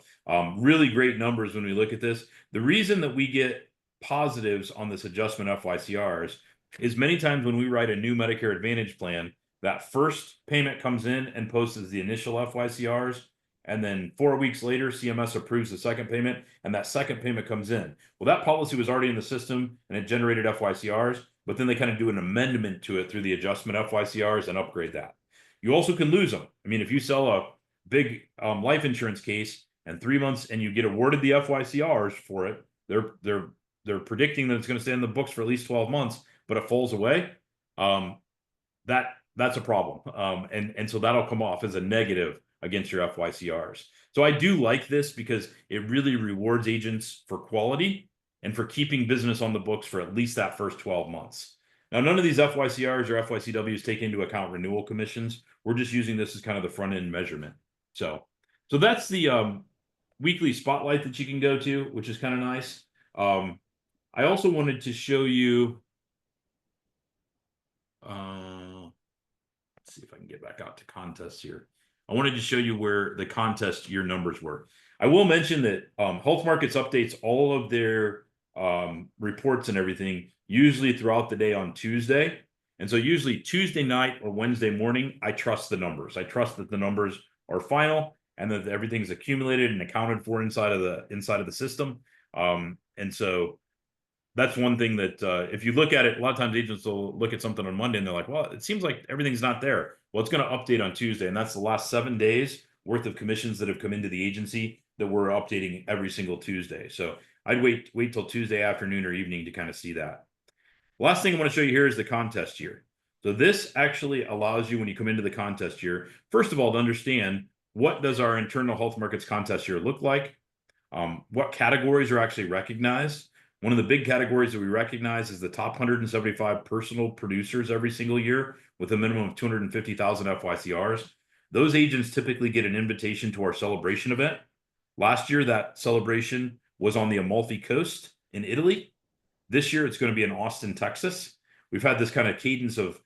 really great numbers when we look at this. The reason that we get positives on this adjustment FYCRs is many times when we write a new Medicare Advantage plan, that first payment comes in and posts as the initial FYCRs. And then 4 weeks later, CMS approves the second payment, and that second payment comes in. Well, that policy was already in the system, and it generated FYCRs, but then they kind of do an amendment to it through the adjustment FYCRs and upgrade that. You also can lose them. I mean, if you sell a big life insurance case and 3 months and you get awarded the FYCRs for it, they're predicting that it's going to stay in the books for at least 12 months, but it falls away. That's a problem. And so that'll come off as a negative against your FYCRs. So I do like this because it really rewards agents for quality and for keeping business on the books for at least that first 12 months. Now, none of these FYCRs or FYCWs take into account renewal commissions. We're just using this as kind of the front end measurement. So that's the weekly spotlight that you can go to, which is kind of nice. I also wanted to show you, let's see if I can get back out to contests here. I wanted to show you where the contest year numbers were. I will mention that Health Markets updates all of their reports and everything usually throughout the day on Tuesday. And so usually Tuesday night or Wednesday morning, I trust the numbers. I trust that the numbers are final and that everything's accumulated and accounted for inside of the system. And so that's one thing that if you look at it, a lot of times agents will look at something on Monday and they're like, well, it seems like everything's not there. Well, it's going to update on Tuesday, and that's the last 7 days worth of commissions that have come into the agency that we're updating every single Tuesday. So I'd wait till Tuesday afternoon or evening to kind of see that. Last thing I want to show you here is the contest year. So this actually allows you, when you come into the contest year, first of all, to understand what does our internal health markets contest year look like? What categories are actually recognized? One of the big categories that we recognize is the top 175 personal producers every single year with a minimum of 250,000 FYCRs. Those agents typically get an invitation to our celebration event. Last year, that celebration was on the Amalfi Coast in Italy. This year, it's going to be in Austin, Texas. We've had this kind of cadence of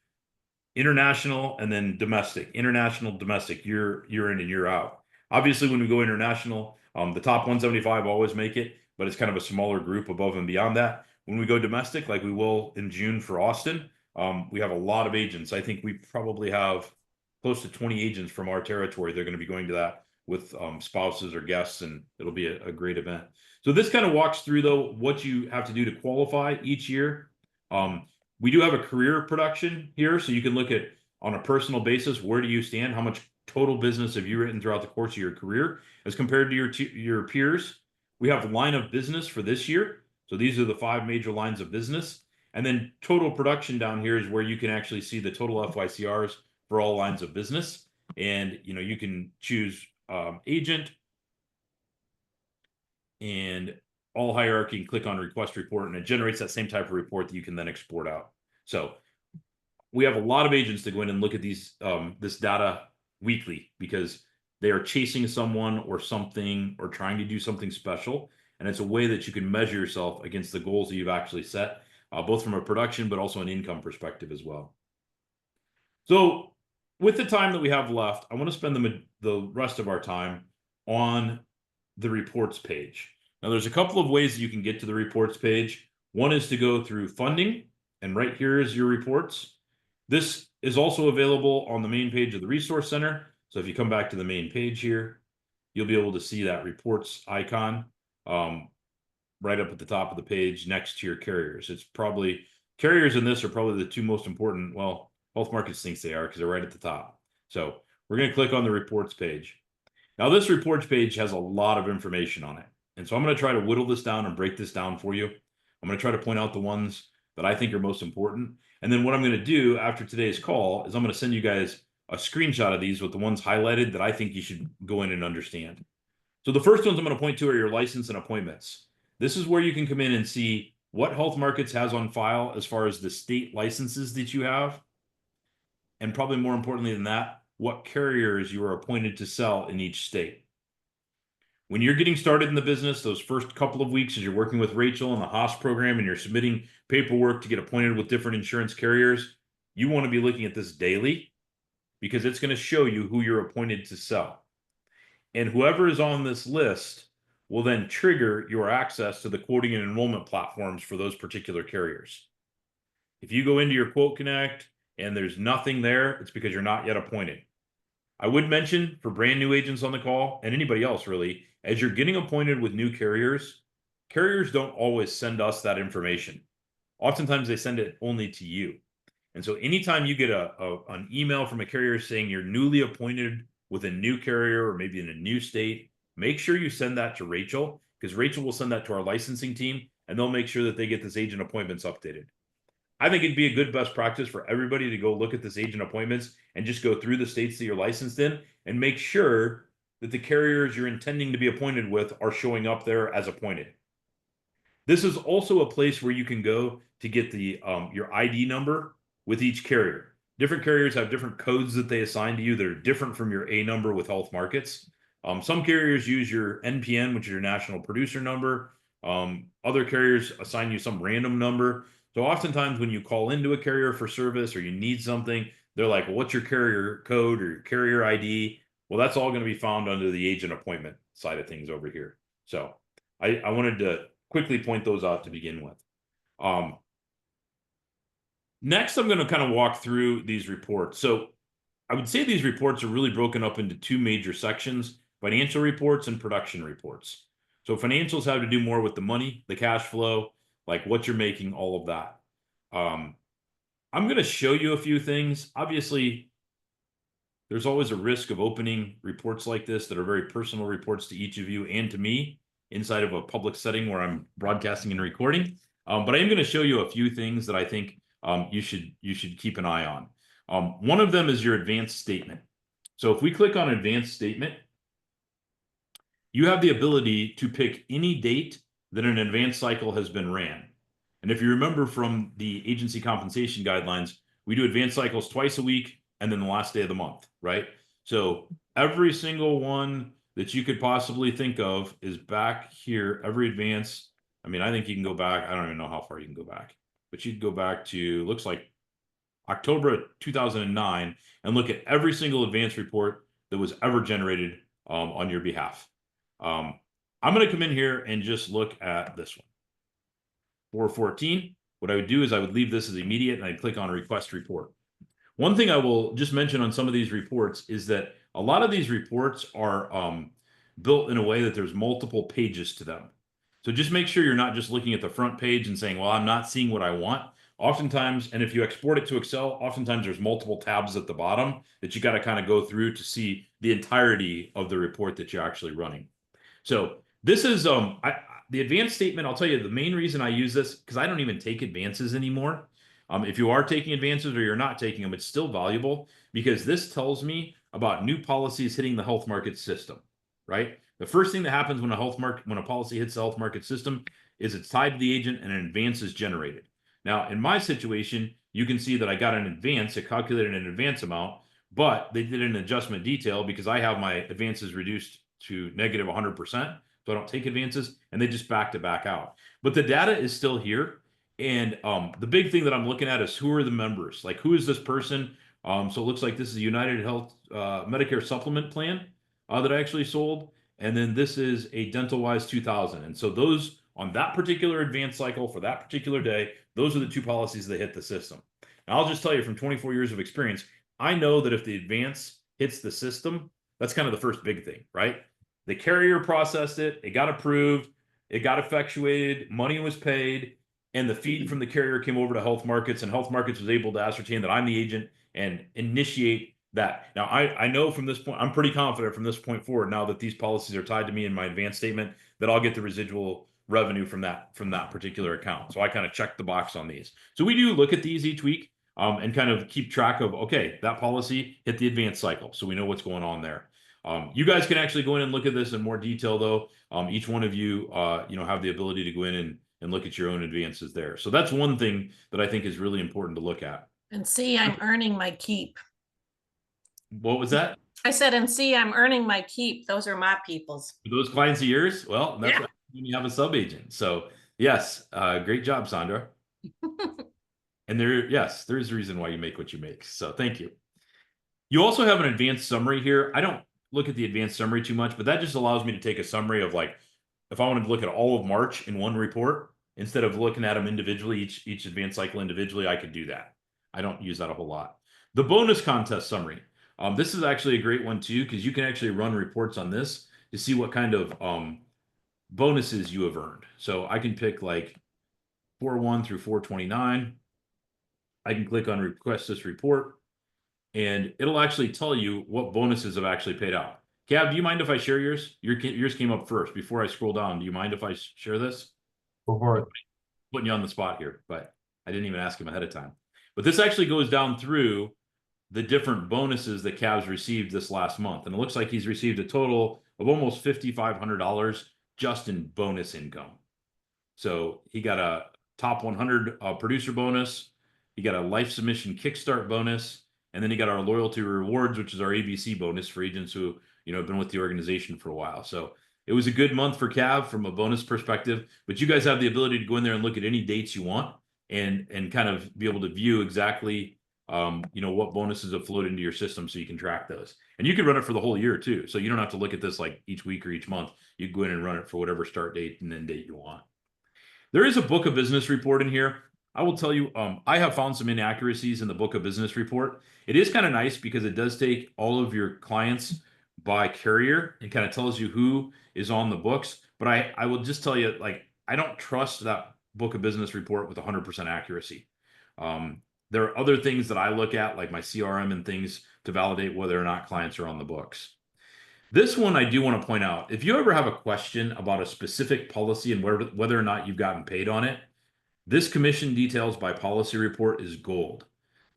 international and then domestic, international, domestic, year in and year out. Obviously, when we go international, the top 175 always make it, but it's kind of a smaller group above and beyond that. When we go domestic, like we will in June for Austin, we have a lot of agents. I think we probably have close to 20 agents from our territory. They're going to be going to that with spouses or guests, and it'll be a great event. So this kind of walks through, though, what you have to do to qualify each year. We do have a career production here, so you can look at, on a personal basis, where do you stand? How much total business have you written throughout the course of your career as compared to your peers? We have line of business for this year. So these are the 5 major lines of business. And then total production down here is where you can actually see the total FYCRs for all lines of business. And, you can choose agent and all hierarchy and click on request report, and it generates that same type of report that you can then export out. So we have a lot of agents that go in and look at these this data weekly because they are chasing someone or something or trying to do something special. And it's a way that you can measure yourself against the goals that you've actually set, both from a production, but also an income perspective as well. So with the time that we have left, I want to spend the rest of our time on the reports page. Now, there's a couple of ways that you can get to the reports page. One is to go through funding, and right here is your reports. This is also available on the main page of the Resource Center. So if you come back to the main page here, you'll be able to see that reports icon right up at the top of the page next to your carriers. It's probably, carriers in this are probably the 2 most important, well, Health Markets thinks they are because they're right at the top. So we're going to click on the reports page. Now, this reports page has a lot of information on it. And so I'm going to try to whittle this down and break this down for you. I'm going to try to point out the ones that I think are most important. And then what I'm going to do after today's call is I'm going to send you guys a screenshot of these with the ones highlighted that I think you should go in and understand. So the first ones I'm going to point to are your license and appointments. This is where you can come in and see what Health Markets has on file as far as the state licenses that you have. And probably more importantly than that, what carriers you are appointed to sell in each state. When you're getting started in the business, those first couple of weeks as you're working with Rachel in the Haas program and you're submitting paperwork to get appointed with different insurance carriers, you want to be looking at this daily because it's going to show you who you're appointed to sell. And whoever is on this list will then trigger your access to the quoting and enrollment platforms for those particular carriers. If you go into your Quote Connect and there's nothing there, it's because you're not yet appointed. I would mention for brand new agents on the call and anybody else really, as you're getting appointed with new carriers, carriers don't always send us that information. Oftentimes they send it only to you. And so anytime you get an email from a carrier saying you're newly appointed with a new carrier or maybe in a new state, make sure you send that to Rachel because Rachel will send that to our licensing team and they'll make sure that they get this agent appointments updated. I think it'd be a good best practice for everybody to go look at this agent appointments and just go through the states that you're licensed in and make sure that the carriers you're intending to be appointed with are showing up there as appointed. This is also a place where you can go to get the your ID number with each carrier. Different carriers have different codes that they assign to you that are different from your A number with Health Markets. Some carriers use your NPN, which is your national producer number. Other carriers assign you some random number. So oftentimes when you call into a carrier for service or you need something, they're like, well, what's your carrier code or your carrier ID? Well, that's all going to be found under the agent appointment side of things over here. So I wanted to quickly point those out to begin with. Next, I'm going to kind of walk through these reports. So I would say these reports are really broken up into 2 major sections, financial reports and production reports. So financials have to do more with the money, the cash flow, like what you're making, all of that. I'm going to show you a few things. Obviously, there's always a risk of opening reports like this that are very personal reports to each of you and to me. inside of a public setting where I'm broadcasting and recording. But I am going to show you a few things that I think you should keep an eye on. One of them is your advanced statement. So if we click on advanced statement, you have the ability to pick any date that an advanced cycle has been ran. And if you remember from the agency compensation guidelines, we do advanced cycles twice a week and then the last day of the month, right? So every single one that you could possibly think of is back here. Every advance, I mean, I think you can go back. I don't even know how far you can go back, but you'd go back to, looks like October 2009 and look at every single advance report that was ever generated on your behalf. I'm going to come in here and just look at this one. 414. What I would do is I would leave this as immediate and I'd click on request report. One thing I will just mention on some of these reports is that a lot of these reports are built in a way that there's multiple pages to them. So just make sure you're not just looking at the front page and saying, well, I'm not seeing what I want. Oftentimes, and if you export it to Excel, oftentimes there's multiple tabs at the bottom that you got to kind of go through to see the entirety of the report that you're actually running. So this is the advanced statement. I'll tell you the main reason I use this, because I don't even take advances anymore. If you are taking advances or you're not taking them, it's still valuable because this tells me about new policies hitting the health market system, right? The first thing that happens when a policy hits the health market system is it's tied to the agent and an advance is generated. Now, in my situation, you can see that I got an advance, it calculated an advance amount, but they did an adjustment detail because I have my advances reduced to negative 100%. So I don't take advances and they just back to back out. But the data is still here. And the big thing that I'm looking at is who are the members? Like, who is this person? So it looks like this is a United Health Medicare supplement plan that I actually sold. And then this is a DentalWise 2000. And so those on that particular advance cycle for that particular day, those are the two policies that hit the system. And I'll just tell you from 24 years of experience, I know that if the advance hits the system, that's kind of the first big thing, right? The carrier processed it, it got approved, it got effectuated, money was paid, and the feed from the carrier came over to Health Markets, and Health Markets was able to ascertain that I'm the agent and initiate that. Now, I know from this point, I'm pretty confident from this point forward, now that these policies are tied to me in my advance statement, that I'll get the residual revenue from that particular account. So I kind of check the box on these. So we do look at these each week and kind of keep track of, okay, that policy hit the advance cycle. So we know what's going on there. You guys can actually go in and look at this in more detail, though. Each one of you, have the ability to go in and look at your own advances there. So that's one thing that I think is really important to look at. And see, I'm earning my keep. What was that? I said, and see, I'm earning my keep. Those are my people's. For those clients of yours? Well, that's Yeah. what when you have a sub agent. So yes, great job, Sandra. And there's a reason why you make what you make. So thank you. You also have an advanced summary here. I don't look at the advanced summary too much, but that just allows me to take a summary of, like, if I wanted to look at all of March in one report, instead of looking at them individually, each advanced cycle individually, I could do that. I don't use that a whole lot. The bonus contest summary. This is actually a great one too, because you can actually run reports on this to see what kind of bonuses you have earned. So I can pick like 4/1 through 4/29. I can click on request this report, and it'll actually tell you what bonuses have actually paid out. Cab, do you mind if I share yours? Yours came up first before I scroll down. Do you mind if I share this? Go for it. Putting you on the spot here, but I didn't even ask him ahead of time. But this actually goes down through the different bonuses that Cav's received this last month. And it looks like he's received a total of almost $5,500 just in bonus income. So he got a top 100 producer bonus. He got a life submission kickstart bonus. And then he got our loyalty rewards, which is our ABC bonus for agents who, have been with the organization for a while. So it was a good month for Cav from a bonus perspective, but you guys have the ability to go in there and look at any dates you want and kind of be able to view exactly, what bonuses have flowed into your system so you can track those. And you can run it for the whole year too. So you don't have to look at this like each week or each month. You go in and run it for whatever start date and end date you want. There is a book of business report in here. I will tell you, I have found some inaccuracies in the book of business report. It is kind of nice because it does take all of your clients by carrier and kind of tells you who is on the books. But I will just tell you, like, I don't trust that book of business report with 100% accuracy. There are other things that I look at, like my CRM and things, to validate whether or not clients are on the books. This one I do want to point out. If you ever have a question about a specific policy and whether or not you've gotten paid on it, this commission details by policy report is gold.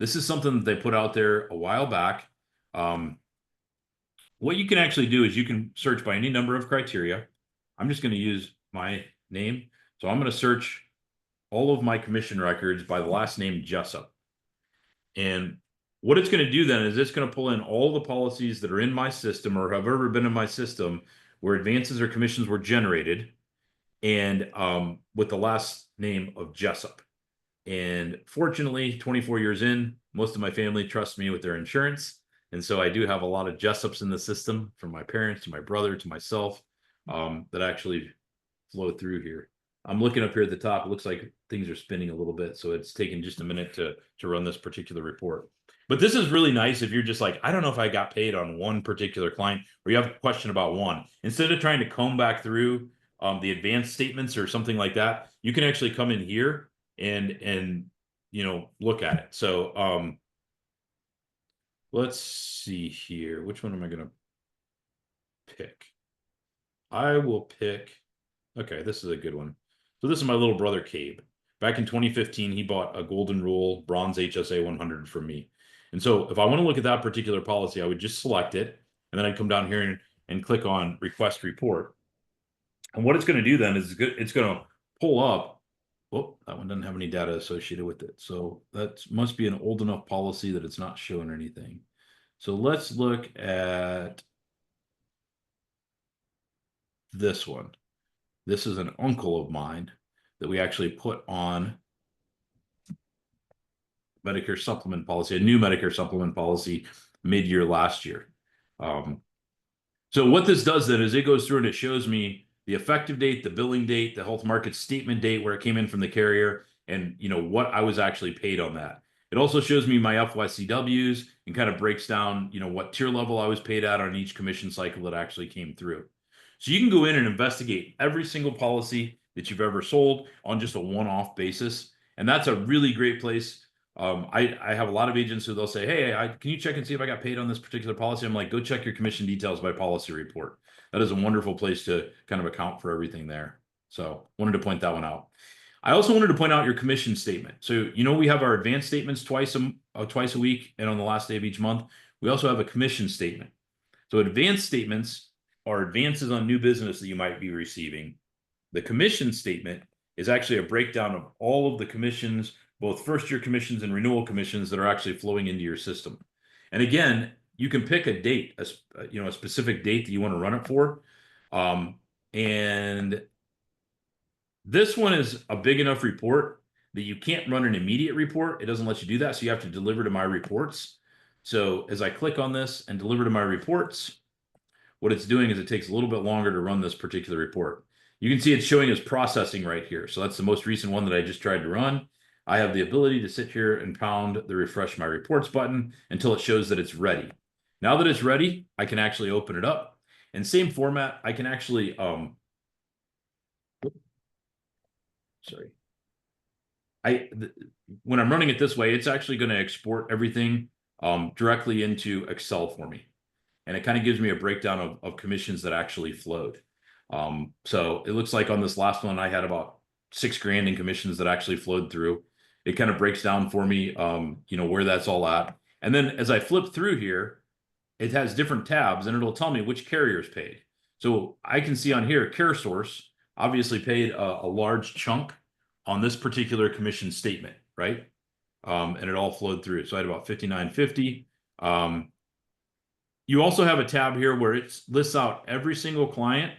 This is something that they put out there a while back. What you can actually do is you can search by any number of criteria. I'm just going to use my name. So I'm going to search all of my commission records by the last name Jessup. And what it's going to do then is it's going to pull in all the policies that are in my system or have ever been in my system where advances or commissions were generated, and with the last name of Jessup. And fortunately, 24 years in, most of my family trusts me with their insurance. And so I do have a lot of Jessups in the system, from my parents to my brother to myself, that actually flow through here. I'm looking up here at the top. It looks like things are spinning a little bit, so it's taking just a minute to run this particular report. But this is really nice if you're just like, I don't know if I got paid on one particular client, or you have a question about one. Instead of trying to comb back through the advanced statements or something like that, you can actually come in here and look at it. So let's see here. Which one am I going to pick? I will pick. Okay, this is a good one. So this is my little brother, Cabe. Back in 2015, he bought a Golden Rule Bronze HSA 100 from me. And so if I want to look at that particular policy, I would just select it. And then I'd come down here and click on Request Report. And what it's going to do then is it's going to pull up. Oh, that one doesn't have any data associated with it. So that must be an old enough policy that it's not showing anything. So let's look at this one. This is an uncle of mine that we actually put on Medicare supplement policy, a new Medicare supplement policy mid-year last year. So what this does then is it goes through and it shows me the effective date, the billing date, the health market statement date where it came in from the carrier, and what I was actually paid on that. It also shows me my FYCWs and kind of breaks down, what tier level I was paid at on each commission cycle that actually came through. So you can go in and investigate every single policy that you've ever sold on just a one-off basis. And that's a really great place. I have a lot of agents who they'll say, hey, can you check and see if I got paid on this particular policy? I'm like, go check your commission details by policy report. That is a wonderful place to kind of account for everything there. So wanted to point that one out. I also wanted to point out your commission statement. So, we have our advanced statements twice a week and on the last day of each month. We also have a commission statement. So advanced statements are advances on new business that you might be receiving. The commission statement is actually a breakdown of all of the commissions, both first-year commissions and renewal commissions that are actually flowing into your system. And again, you can pick a date, a specific date that you want to run it for. And this one is a big enough report that you can't run an immediate report. It doesn't let you do that. So you have to deliver to my reports. So as I click on this and deliver to my reports, what it's doing is it takes a little bit longer to run this particular report. You can see it's showing as processing right here. So that's the most recent one that I just tried to run. I have the ability to sit here and pound the refresh my reports button until it shows that it's ready. Now that it's ready, I can actually open it up. And same format, I can actually, when I'm running it this way, it's actually going to export everything directly into Excel for me. And it kind of gives me a breakdown of commissions that actually flowed. So it looks like on this last one, I had about $6,000 in commissions that actually flowed through. It kind of breaks down for me, where that's all at. And then as I flip through here, it has different tabs and it'll tell me which carriers paid. So I can see on here, CareSource obviously paid a large chunk on this particular commission statement, right? And it all flowed through. So I had about $59.50. You also have a tab here where it lists out every single client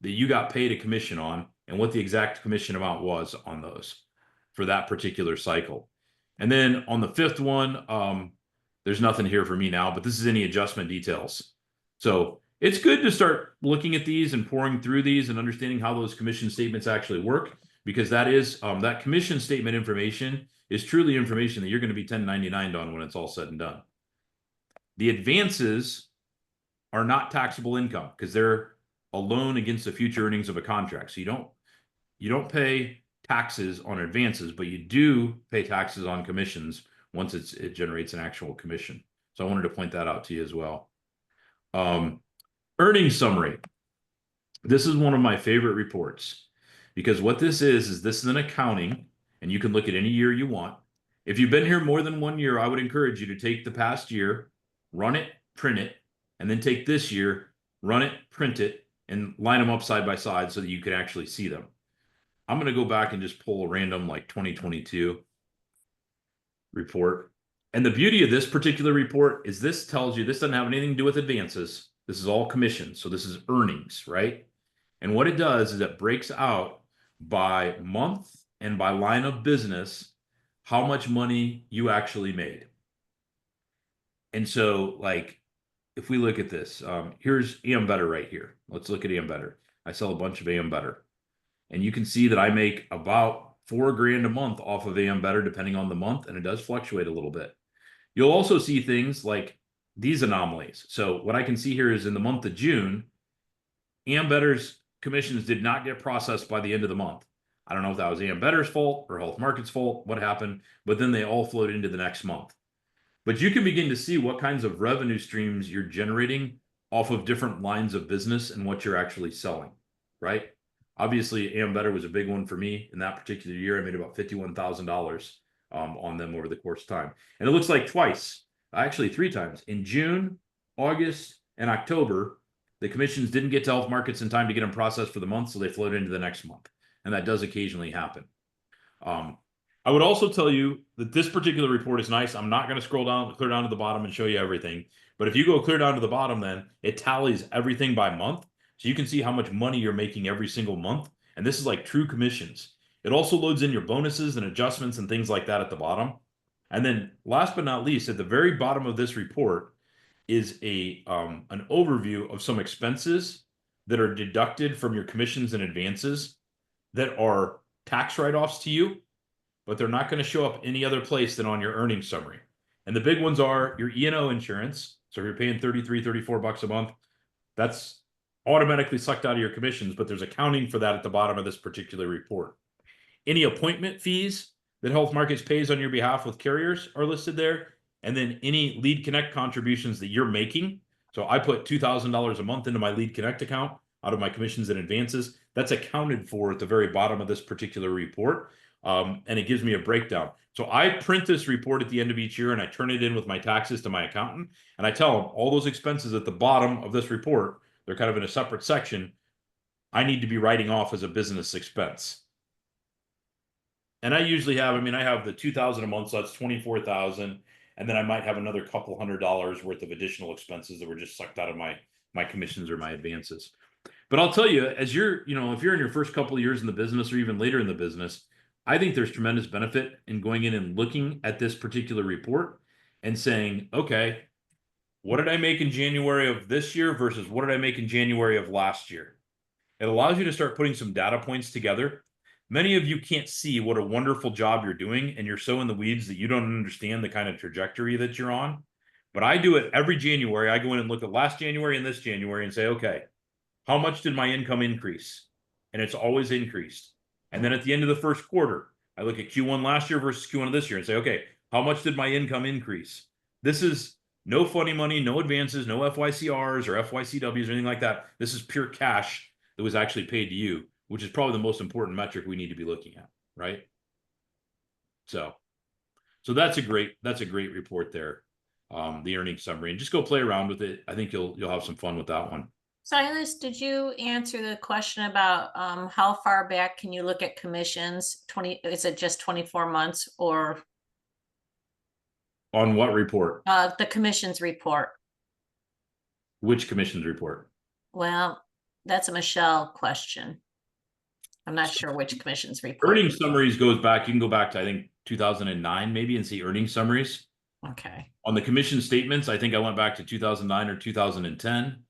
that you got paid a commission on and what the exact commission amount was on those for that particular cycle. And then on the fifth one, there's nothing here for me now, but this is any adjustment details. So it's good to start looking at these and pouring through these and understanding how those commission statements actually work, because that is that commission statement information is truly information that you're going to be 1099'd on when it's all said and done. The advances are not taxable income because they're a loan against the future earnings of a contract. So you don't pay taxes on advances, but you do pay taxes on commissions once it generates an actual commission. So I wanted to point that out to you as well. Earnings summary. This is one of my favorite reports because what this is this is an accounting, and you can look at any year you want. If you've been here more than 1 year, I would encourage you to take the past year, run it, print it, and then take this year, run it, print it, and line them up side by side so that you can actually see them. I'm going to go back and just pull a random like 2022 report. And the beauty of this particular report is this tells you this doesn't have anything to do with advances. This is all commissions. So this is earnings, right? And what it does is it breaks out by month and by line of business how much money you actually made. And so, like, if we look at this, here's Ambetter right here. Let's look at Ambetter. I sell a bunch of Ambetter. And you can see that I make about $4,000 a month off of Ambetter, depending on the month, and it does fluctuate a little bit. You'll also see things like these anomalies. So what I can see here is in the month of June, Ambetter's commissions did not get processed by the end of the month. I don't know if that was Ambetter's fault or Health Market's fault, what happened, but then they all flowed into the next month. But you can begin to see what kinds of revenue streams you're generating off of different lines of business and what you're actually selling, right? Obviously, Ambetter was a big one for me in that particular year. I made about $51,000 on them over the course of time. And it looks like twice, actually 3 times. In June, August, and October, the commissions didn't get to Health Markets in time to get them processed for the month, so they flowed into the next month. And that does occasionally happen. I would also tell you that this particular report is nice. I'm not going to scroll down, clear down to the bottom and show you everything. But if you go clear down to the bottom, then it tallies everything by month. So you can see how much money you're making every single month. And this is like true commissions. It also loads in your bonuses and adjustments and things like that at the bottom. And then last but not least, at the very bottom of this report is an overview of some expenses that are deducted from your commissions and advances that are tax write-offs to you, but they're not going to show up any other place than on your earnings summary. And the big ones are your E&O insurance. So if you're paying $33, $34 a month, that's automatically sucked out of your commissions, but there's accounting for that at the bottom of this particular report. Any appointment fees that Health Markets pays on your behalf with carriers are listed there. And then any Lead Connect contributions that you're making. So I put $2,000 a month into my Lead Connect account out of my commissions and advances. That's accounted for at the very bottom of this particular report. And it gives me a breakdown. So I print this report at the end of each year and I turn it in with my taxes to my accountant. And I tell them all those expenses at the bottom of this report, they're kind of in a separate section, I need to be writing off as a business expense. And I usually have, I have the $2,000 a month, so that's $24,000. And then I might have another couple $100 worth of additional expenses that were just sucked out of my commissions or my advances. But I'll tell you, as you're, if you're in your first couple of years in the business or even later in the business, I think there's tremendous benefit in going in and looking at this particular report and saying, okay, what did I make in January of this year versus what did I make in January of last year? It allows you to start putting some data points together. Many of you can't see what a wonderful job you're doing, and you're so in the weeds that you don't understand the kind of trajectory that you're on. But I do it every January. I go in and look at last January and this January and say, okay, how much did my income increase? And it's always increased. And then at the end of the first quarter, I look at Q1 last year versus Q1 of this year and say, okay, how much did my income increase? This is no funny money, no advances, no FYCRs or FYCWs or anything like that. This is pure cash that was actually paid to you, which is probably the most important metric we need to be looking at, right? So that's a great report there, the earnings summary, and just go play around with it. I think you'll have some fun with that one. Silas, did you answer the question about how far back can you look at commissions? Is it just 24 months or? On what report? The commissions report. Which commissions report? Well, that's a Michelle question. I'm not sure which commissions report. Earnings summaries goes back. You can go back to, I think, 2009 maybe and see earnings summaries. Okay. On the commission statements, I think I went back to 2009 or 2010.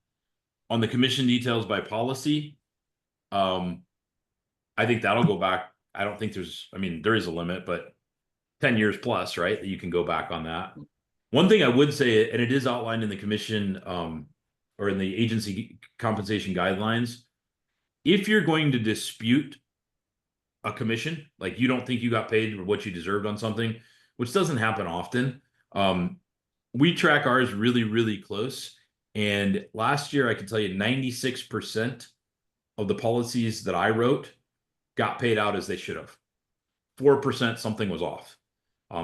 On the commission details by policy, I think that'll go back. I don't think there is a limit, but 10 years plus, right? That you can go back on that. One thing I would say, and it is outlined in the commission or in the agency compensation guidelines, if you're going to dispute a commission, like you don't think you got paid what you deserved on something, which doesn't happen often, we track ours really, really close. And last year, I can tell you 96% of the policies that I wrote got paid out as they should have. 4% something was off.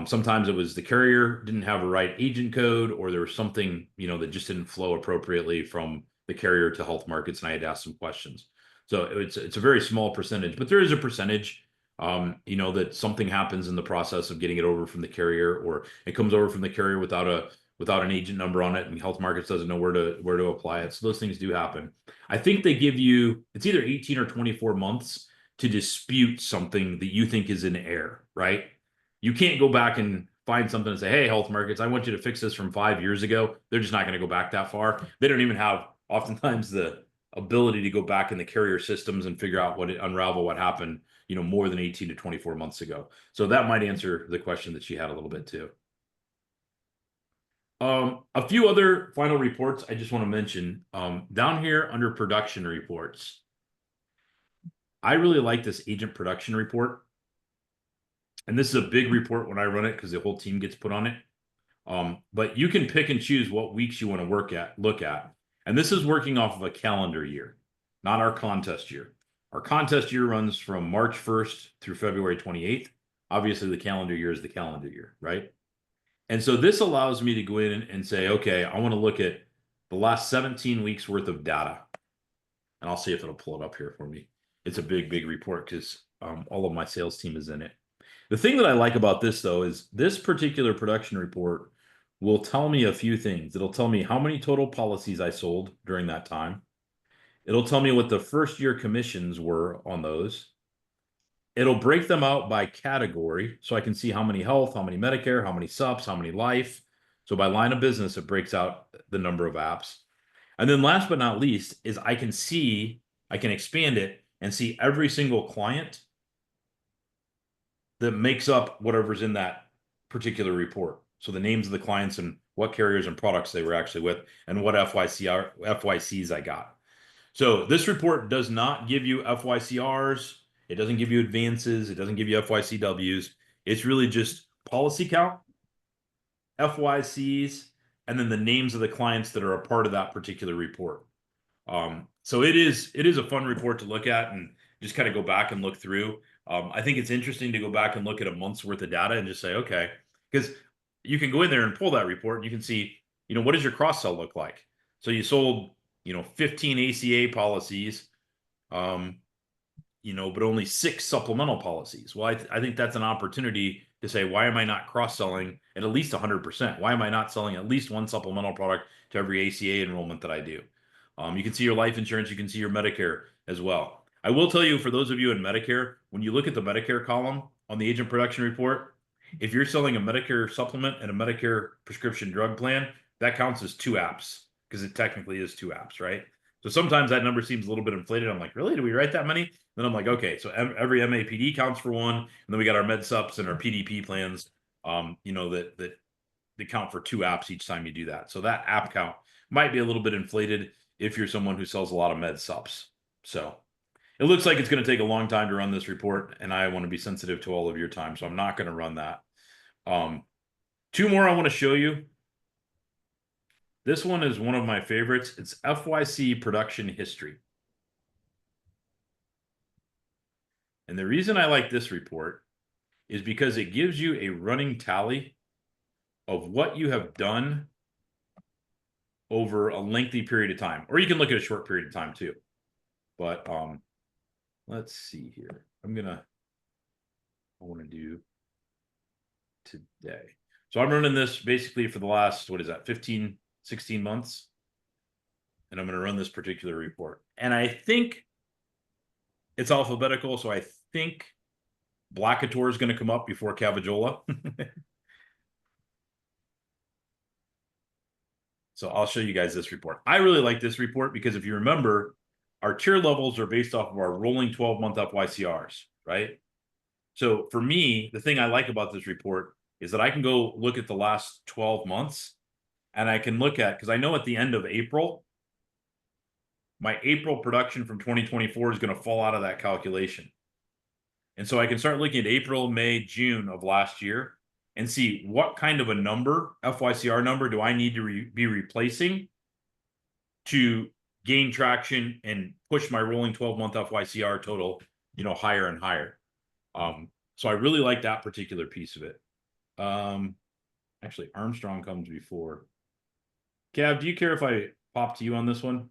Sometimes it was the carrier didn't have a right agent code, or there was something, that just didn't flow appropriately from the carrier to Health Markets, and I had to ask some questions. So it's a very small percentage, but there is a percentage, that something happens in the process of getting it over from the carrier, or it comes over from the carrier without an agent number on it, and Health Markets doesn't know where to apply it. So those things do happen. I think they give you, it's either 18 or 24 months to dispute something that you think is in error, right? You can't go back and find something and say, hey, Health Markets, I want you to fix this from 5 years ago. They're just not going to go back that far. They don't even have oftentimes the ability to go back in the carrier systems and figure out unravel what happened, more than 18 to 24 months ago. So that might answer the question that she had a little bit too. A few other final reports I just want to mention. Down here under production reports, I really like this agent production report. And this is a big report when I run it because the whole team gets put on it. But you can pick and choose what weeks you want to look at. And this is working off of a calendar year, not our contest year. Our contest year runs from March 1st through February 28th. Obviously, the calendar year is the calendar year, right? And so this allows me to go in and say, okay, I want to look at the last 17 weeks worth of data. And I'll see if it'll pull it up here for me. It's a big, big report because all of my sales team is in it. The thing that I like about this, though, is this particular production report will tell me a few things. It'll tell me how many total policies I sold during that time. It'll tell me what the first year commissions were on those. It'll break them out by category, so I can see how many health, how many Medicare, how many subs, how many life. So by line of business, it breaks out the number of apps. And then last but not least is I can expand it and see every single client that makes up whatever's in that particular report. So the names of the clients and what carriers and products they were actually with, and what FYCs I got. So this report does not give you FYCRs. It doesn't give you advances. It doesn't give you FYCWs. It's really just policy count, FYCs, and then the names of the clients that are a part of that particular report. So it is a fun report to look at and just kind of go back and look through. I think it's interesting to go back and look at a month's worth of data and just say, okay, because you can go in there and pull that report and you can see, what does your cross sell look like? So you sold, 15 ACA policies, but only 6 supplemental policies. Well, I think that's an opportunity to say, why am I not cross-selling at least 100%? Why am I not selling at least one supplemental product to every ACA enrollment that I do? You can see your life insurance, you can see your Medicare as well. I will tell you, for those of you in Medicare, when you look at the Medicare column on the agent production report, if you're selling a Medicare supplement and a Medicare prescription drug plan, that counts as 2 apps because it technically is 2 apps, right? So sometimes that number seems a little bit inflated. I'm like, really? Do we write that many? Then I'm like, okay, so every MAPD counts for 1, and then we got our med subs and our PDP plans, that count for 2 apps each time you do that. So that app count might be a little bit inflated if you're someone who sells a lot of med subs. So it looks like it's going to take a long time to run this report, and I want to be sensitive to all of your time, so I'm not going to run that. 2 more I want to show you. This one is one of my favorites. It's FYC production history. And the reason I like this report is because it gives you a running tally of what you have done over a lengthy period of time, or you can look at a short period of time too. But let's see here. I want to do today. So I'm running this basically for the last, 15, 16 months. And I'm going to run this particular report. And I think it's alphabetical. So I think Blackator is going to come up before Cavajola. So I'll show you guys this report. I really like this report because if you remember, our tier levels are based off of our rolling 12-month FYCRs, right? So for me, the thing I like about this report is that I can go look at the last 12 months and I can look at, because I know at the end of April, my April production from 2024 is going to fall out of that calculation. And so I can start looking at April, May, June of last year and see what kind of a number, FYCR number, do I need to be replacing to gain traction and push my rolling 12-month FYCR total, higher and higher. So I really like that particular piece of it. Actually, Armstrong comes before. Cav, do you care if I pop to you on this one?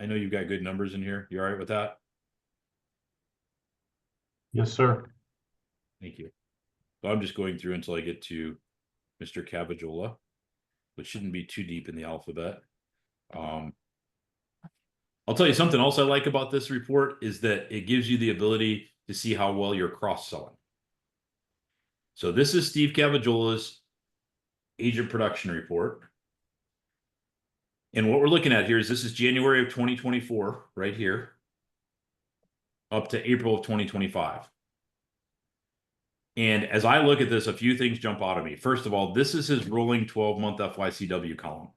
I know you've got good numbers in here. You all right with that? Yes, sir. Thank you. So I'm just going through until I get to Mr. Cavajola, which shouldn't be too deep in the alphabet. I'll tell you something else I like about this report is that it gives you the ability to see how well you're cross-selling. So this is Steve Cavajola's agent production report. And what we're looking at here is this is January of 2024, right here, up to April of 2025. And as I look at this, a few things jump out of me. First of all, this is his rolling 12-month FYCW column.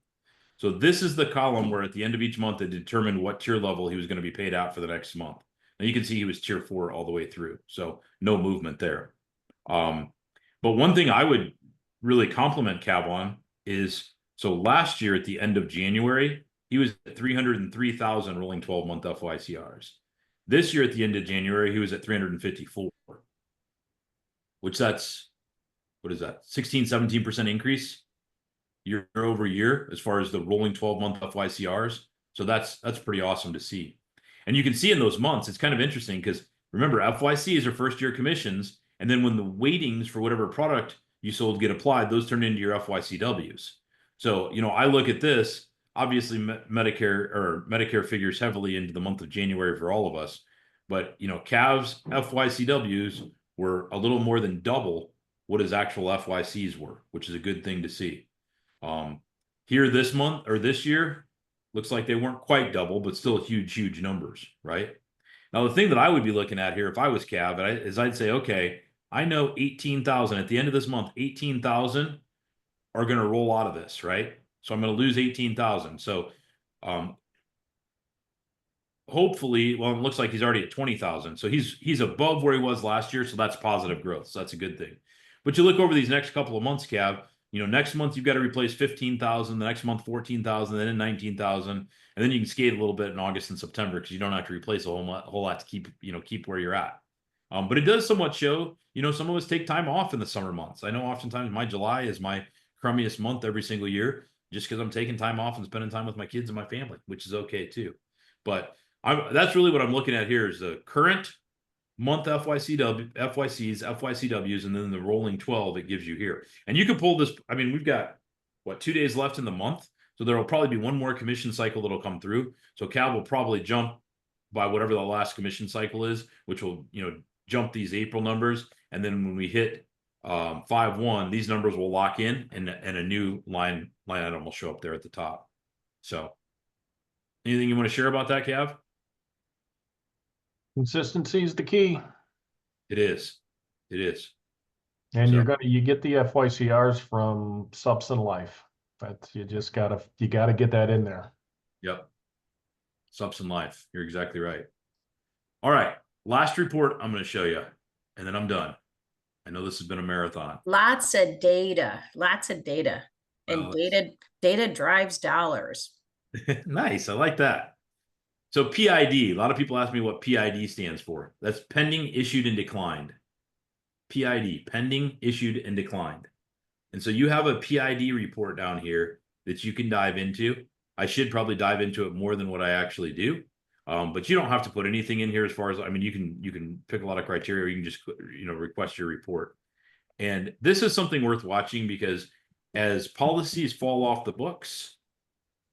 So this is the column where at the end of each month, it determined what tier level he was going to be paid out for the next month. Now you can see he was tier 4 all the way through. So no movement there. But one thing I would really compliment Cav on is, so last year at the end of January, he was at 303,000 rolling 12-month FYCRs. This year at the end of January, he was at 354, which that's, what is that? 16, 17% increase year over year as far as the rolling 12-month FYCRs. So that's pretty awesome to see. And you can see in those months, it's kind of interesting because remember, FYCs are first-year commissions. And then when the weightings for whatever product you sold get applied, those turn into your FYCWs. So, I look at this, obviously Medicare figures heavily into the month of January for all of us. But, Cav's FYCWs were a little more than double what his actual FYCs were, which is a good thing to see. Here this month or this year, looks like they weren't quite double, but still huge, huge numbers, right? Now, the thing that I would be looking at here if I was Cav is I'd say, okay, I know 18,000 at the end of this month, 18,000 are going to roll out of this, right? So I'm going to lose 18,000. So hopefully, well, it looks like he's already at 20,000. So he's above where he was last year. So that's positive growth. So that's a good thing. But you look over these next couple of months, Cav, next month you've got to replace 15,000, the next month 14,000, then 19,000, and then you can skate a little bit in August and September because you don't have to replace a whole lot to keep where you're at. But it does somewhat show, some of us take time off in the summer months. I know oftentimes my July is my crummiest month every single year just because I'm taking time off and spending time with my kids and my family, which is okay too. But that's really what I'm looking at here is the current month FYCs, FYCWs, and then the rolling 12 it gives you here. And you can pull this. I mean, we've got, 2 days left in the month. So there will probably be one more commission cycle that'll come through. So Cav will probably jump by whatever the last commission cycle is, which will, jump these April numbers. And then when we hit 5/1, these numbers will lock in and a new line item will show up there at the top. So anything you want to share about that, Cav? Consistency is the key. It is. It is. And So- you get the FYCRs from Subs and Life. But you gotta get that in there. Yep. Subs and Life. You're exactly right. All right. Last report I'm going to show you, and then I'm done. I know this has been a marathon. Lots of data. And Well, data drives dollars. Nice. I like that. So PID, a lot of people ask me what PID stands for. That's pending, issued, and declined. PID, pending, issued, and declined. And so you have a PID report down here that you can dive into. I should probably dive into it more than what I actually do. But you don't have to put anything in here as far as, I mean, you can pick a lot of criteria, or you can just, request your report. And this is something worth watching because as policies fall off the books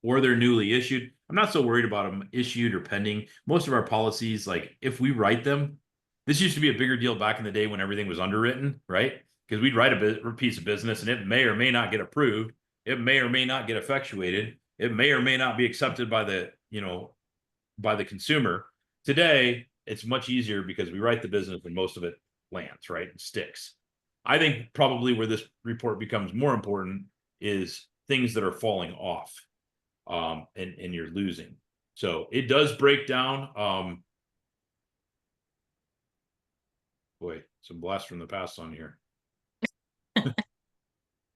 or they're newly issued, I'm not so worried about them issued or pending. Most of our policies, like if we write them, this used to be a bigger deal back in the day when everything was underwritten, right? Because we'd write a piece of business and it may or may not get approved. It may or may not get effectuated. It may or may not be accepted by the, by the consumer. Today, it's much easier because we write the business and most of it lands, right? And sticks. I think probably where this report becomes more important is things that are falling off and you're losing. So it does break down. Boy, some blast from the past on here.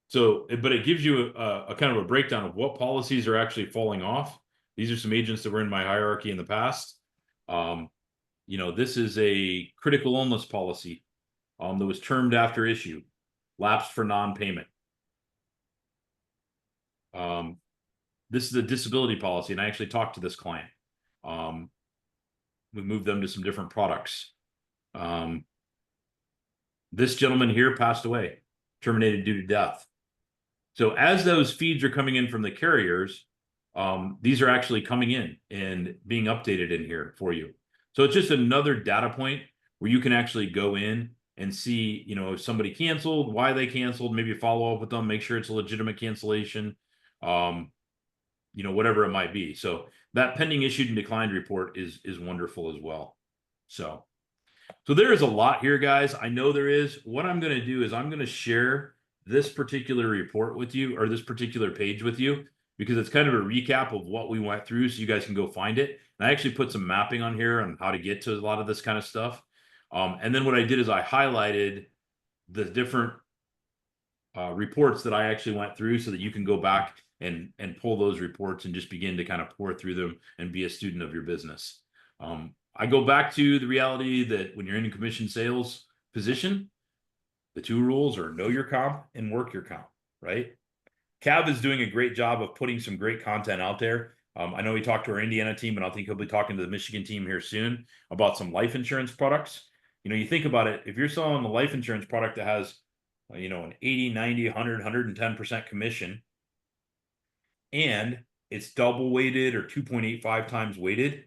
So, but it gives you a kind of a breakdown of what policies are actually falling off, These are some agents that were in my hierarchy in the past. You know, this is a critical illness policy that was termed after issue, lapsed for non-payment. This is a disability policy, and I actually talked to this client. We moved them to some different products. This gentleman here passed away, terminated due to death. So as those feeds are coming in from the carriers, these are actually coming in and being updated in here for you. So it's just another data point where you can actually go in and see, you know, if somebody canceled, why they canceled, maybe follow up with them, make sure it's a legitimate cancellation, you know, whatever it might be. So that pending issued and declined report is wonderful as well. So there is a lot here, guys. I know there is. What I'm going to do is I'm going to share this particular report with you, or this particular page with you, because it's kind of a recap of what we went through, so you guys can go find it. And I actually put some mapping on here on how to get to a lot of this kind of stuff. And then what I did is I highlighted the different reports that I actually went through, so that you can go back and pull those reports and just begin to kind of pour through them and be a student of your business. I go back to the reality that when you're in a commission sales position, the two rules are know your comp and work your comp, right? Cav is doing a great job of putting some great content out there. I know he talked to our Indiana team, and I think he'll be talking to the Michigan team here soon about some life insurance products. You know, you think about it, if you're selling a life insurance product that has, you know, an 80, 90, 100, 110% commission, and it's double weighted or 2.85 times weighted,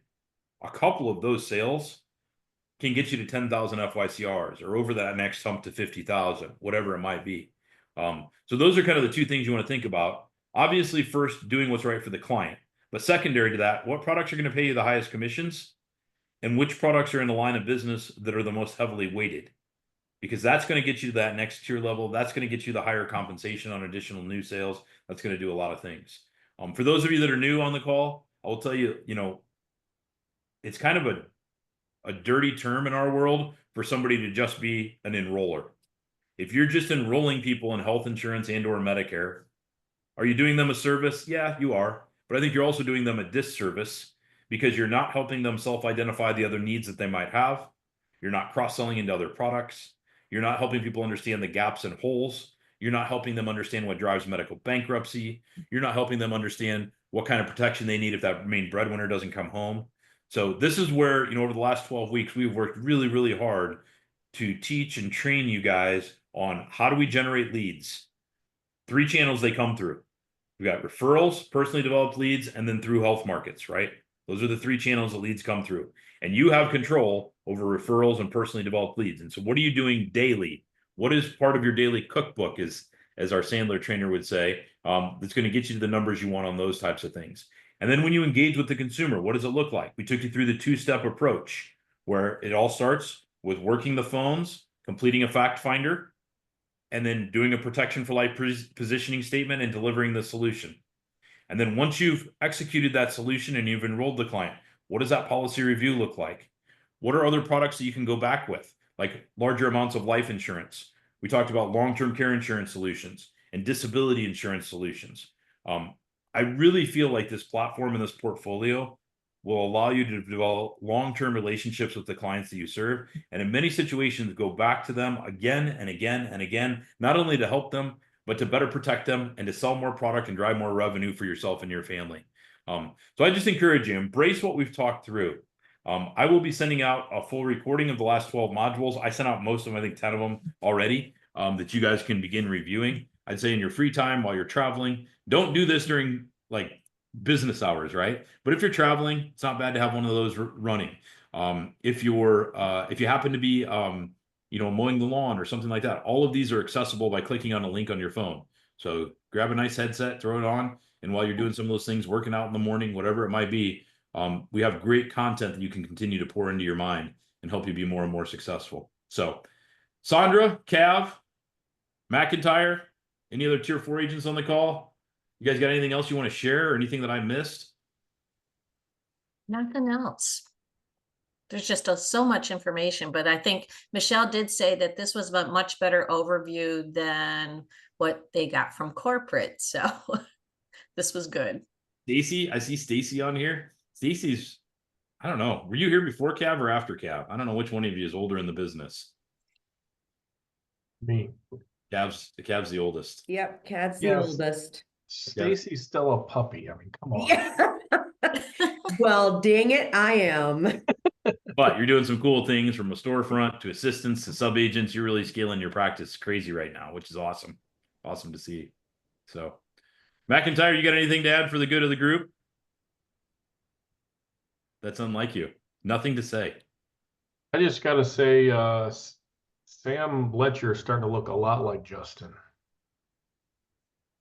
a couple of those sales can get you to 10,000 FYCRs, or over that next hump to 50,000, whatever it might be. So those are kind of the two things you want to think about. Obviously, first, doing what's right for the client, but secondary to that, what products are going to pay you the highest commissions, and which products are in the line of business that are the most heavily weighted, because that's going to get you to that next tier level. That's going to get you the higher compensation on additional new sales. That's going to do a lot of things. For those of you that are new on the call, I will tell you, you know, it's kind of a dirty term in our world for somebody to just be an enroller. If you're just enrolling people in health insurance and or Medicare, are you doing them a service? Yeah, you are. But I think you're also doing them a disservice, because you're not helping them self-identify the other needs that they might have. You're not cross-selling into other products. You're not helping people understand the gaps and holes. You're not helping them understand what drives medical bankruptcy. You're not helping them understand what kind of protection they need if that main breadwinner doesn't come home. So this is where, you know, over the last 12 weeks, we've worked really, really hard to teach and train you guys on how do we generate leads. 3 channels they come through. We got referrals, personally developed leads, and then through health markets, right? Those are the 3 channels that leads come through. And you have control over referrals and personally developed leads. And so what are you doing daily? What is part of your daily cookbook, as our Sandler trainer would say, that's going to get you to the numbers you want on those types of things. And then when you engage with the consumer, what does it look like? We took you through the 2-step approach, where it all starts with working the phones, completing a fact finder, and then doing a protection for life positioning statement and delivering the solution. And then once you've executed that solution and you've enrolled the client, what does that policy review look like? What are other products that you can go back with, like larger amounts of life insurance? We talked about long-term care insurance solutions and disability insurance solutions. I really feel like this platform and this portfolio will allow you to develop long-term relationships with the clients that you serve, and in many situations go back to them again and again and again, not only to help them, but to better protect them and to sell more product and drive more revenue for yourself and your family. So I just encourage you, embrace what we've talked through. I will be sending out a full recording of the last 12 modules. I sent out most of them, I think 10 of them already, that you guys can begin reviewing. I'd say in your free time while you're traveling. Don't do this during like business hours, right? But if you're traveling, it's not bad to have one of those running. If you happen to be, you know, mowing the lawn or something like that, all of these are accessible by clicking on a link on your phone. So grab a nice headset, throw it on, and while you're doing some of those things, working out in the morning, whatever it might be, we have great content that you can continue to pour into your mind and help you be more and more successful. So Sandra, Cav, McIntyre, any other tier 4 agents on the call? You guys got anything else you want to share, or anything that I missed? Nothing else. There's just so much information, but I think Michelle did say that this was a much better overview than what they got from corporate. So this was good. Stacy, I see Stacy on here. Stacy's, I don't know. Were you here before Cav or after Cav? I don't know which one of you is older in the business. Me. Cav's the oldest. Yep, Cad's the Yes. oldest. Stacy's still a puppy. I mean, come on. Yeah. Well, dang it, I am. But you're doing some cool things from a storefront to assistants to sub agents. You're really scaling your practice crazy right now, which is awesome. Awesome to see. So, McIntyre, you got anything to add for the good of the group? That's unlike you. Nothing to say. I just gotta say, Sam Letcher is starting to look a lot like Justin.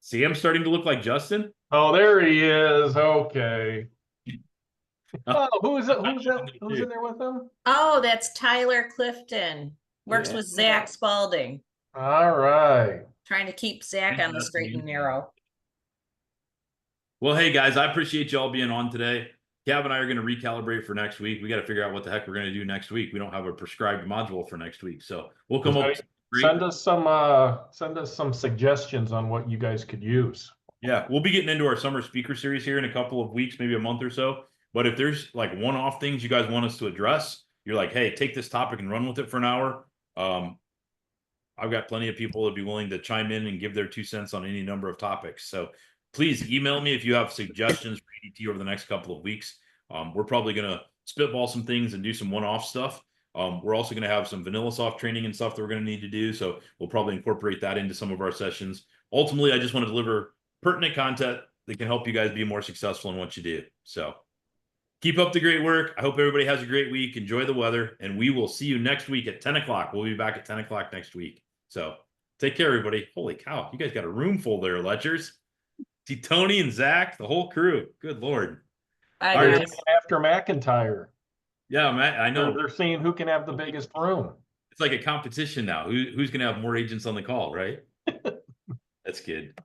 Sam's starting to look like Justin. Oh, there he is. Okay. Oh, who's in there with him? Oh, that's Tyler Clifton. Works with Yeah. Zach Spalding, All right. trying to keep Zach on the straight and narrow. Well, hey guys, I appreciate y'all being on today. Cav and I are going to recalibrate for next week. We got to figure out what the heck we're going to do next week. We don't have a prescribed module for next week, so we'll come up with Send us some suggestions on what you guys could use. Yeah, we'll be getting into our summer speaker series here in a couple of weeks, maybe a month or so. But if there's like one-off things you guys want us to address, you're like, hey, take this topic and run with it for an hour. I've got plenty of people that'd be willing to chime in and give their 2 cents on any number of topics. So please email me if you have suggestions for ADT over the next couple of weeks. We're probably going to spitball some things and do some one-off stuff. We're also going to have some VanillaSoft training and stuff that we're going to need to do. So we'll probably incorporate that into some of our sessions. Ultimately, I just want to deliver pertinent content that can help you guys be more successful in what you do. So keep up the great work. I hope everybody has a great week. Enjoy the weather, and we will see you next week at 10 o'clock. We'll be back at 10 o'clock next week. So take care, everybody. Holy cow, you guys got a room full there, Letchers. See Tony and Zach, the whole crew. Good Lord. Bye, All right. guys. After McIntyre, Yeah, Matt, I know. they're seeing who can have the biggest room. It's like a competition now. Who's going to have more agents on the call, right? That's good.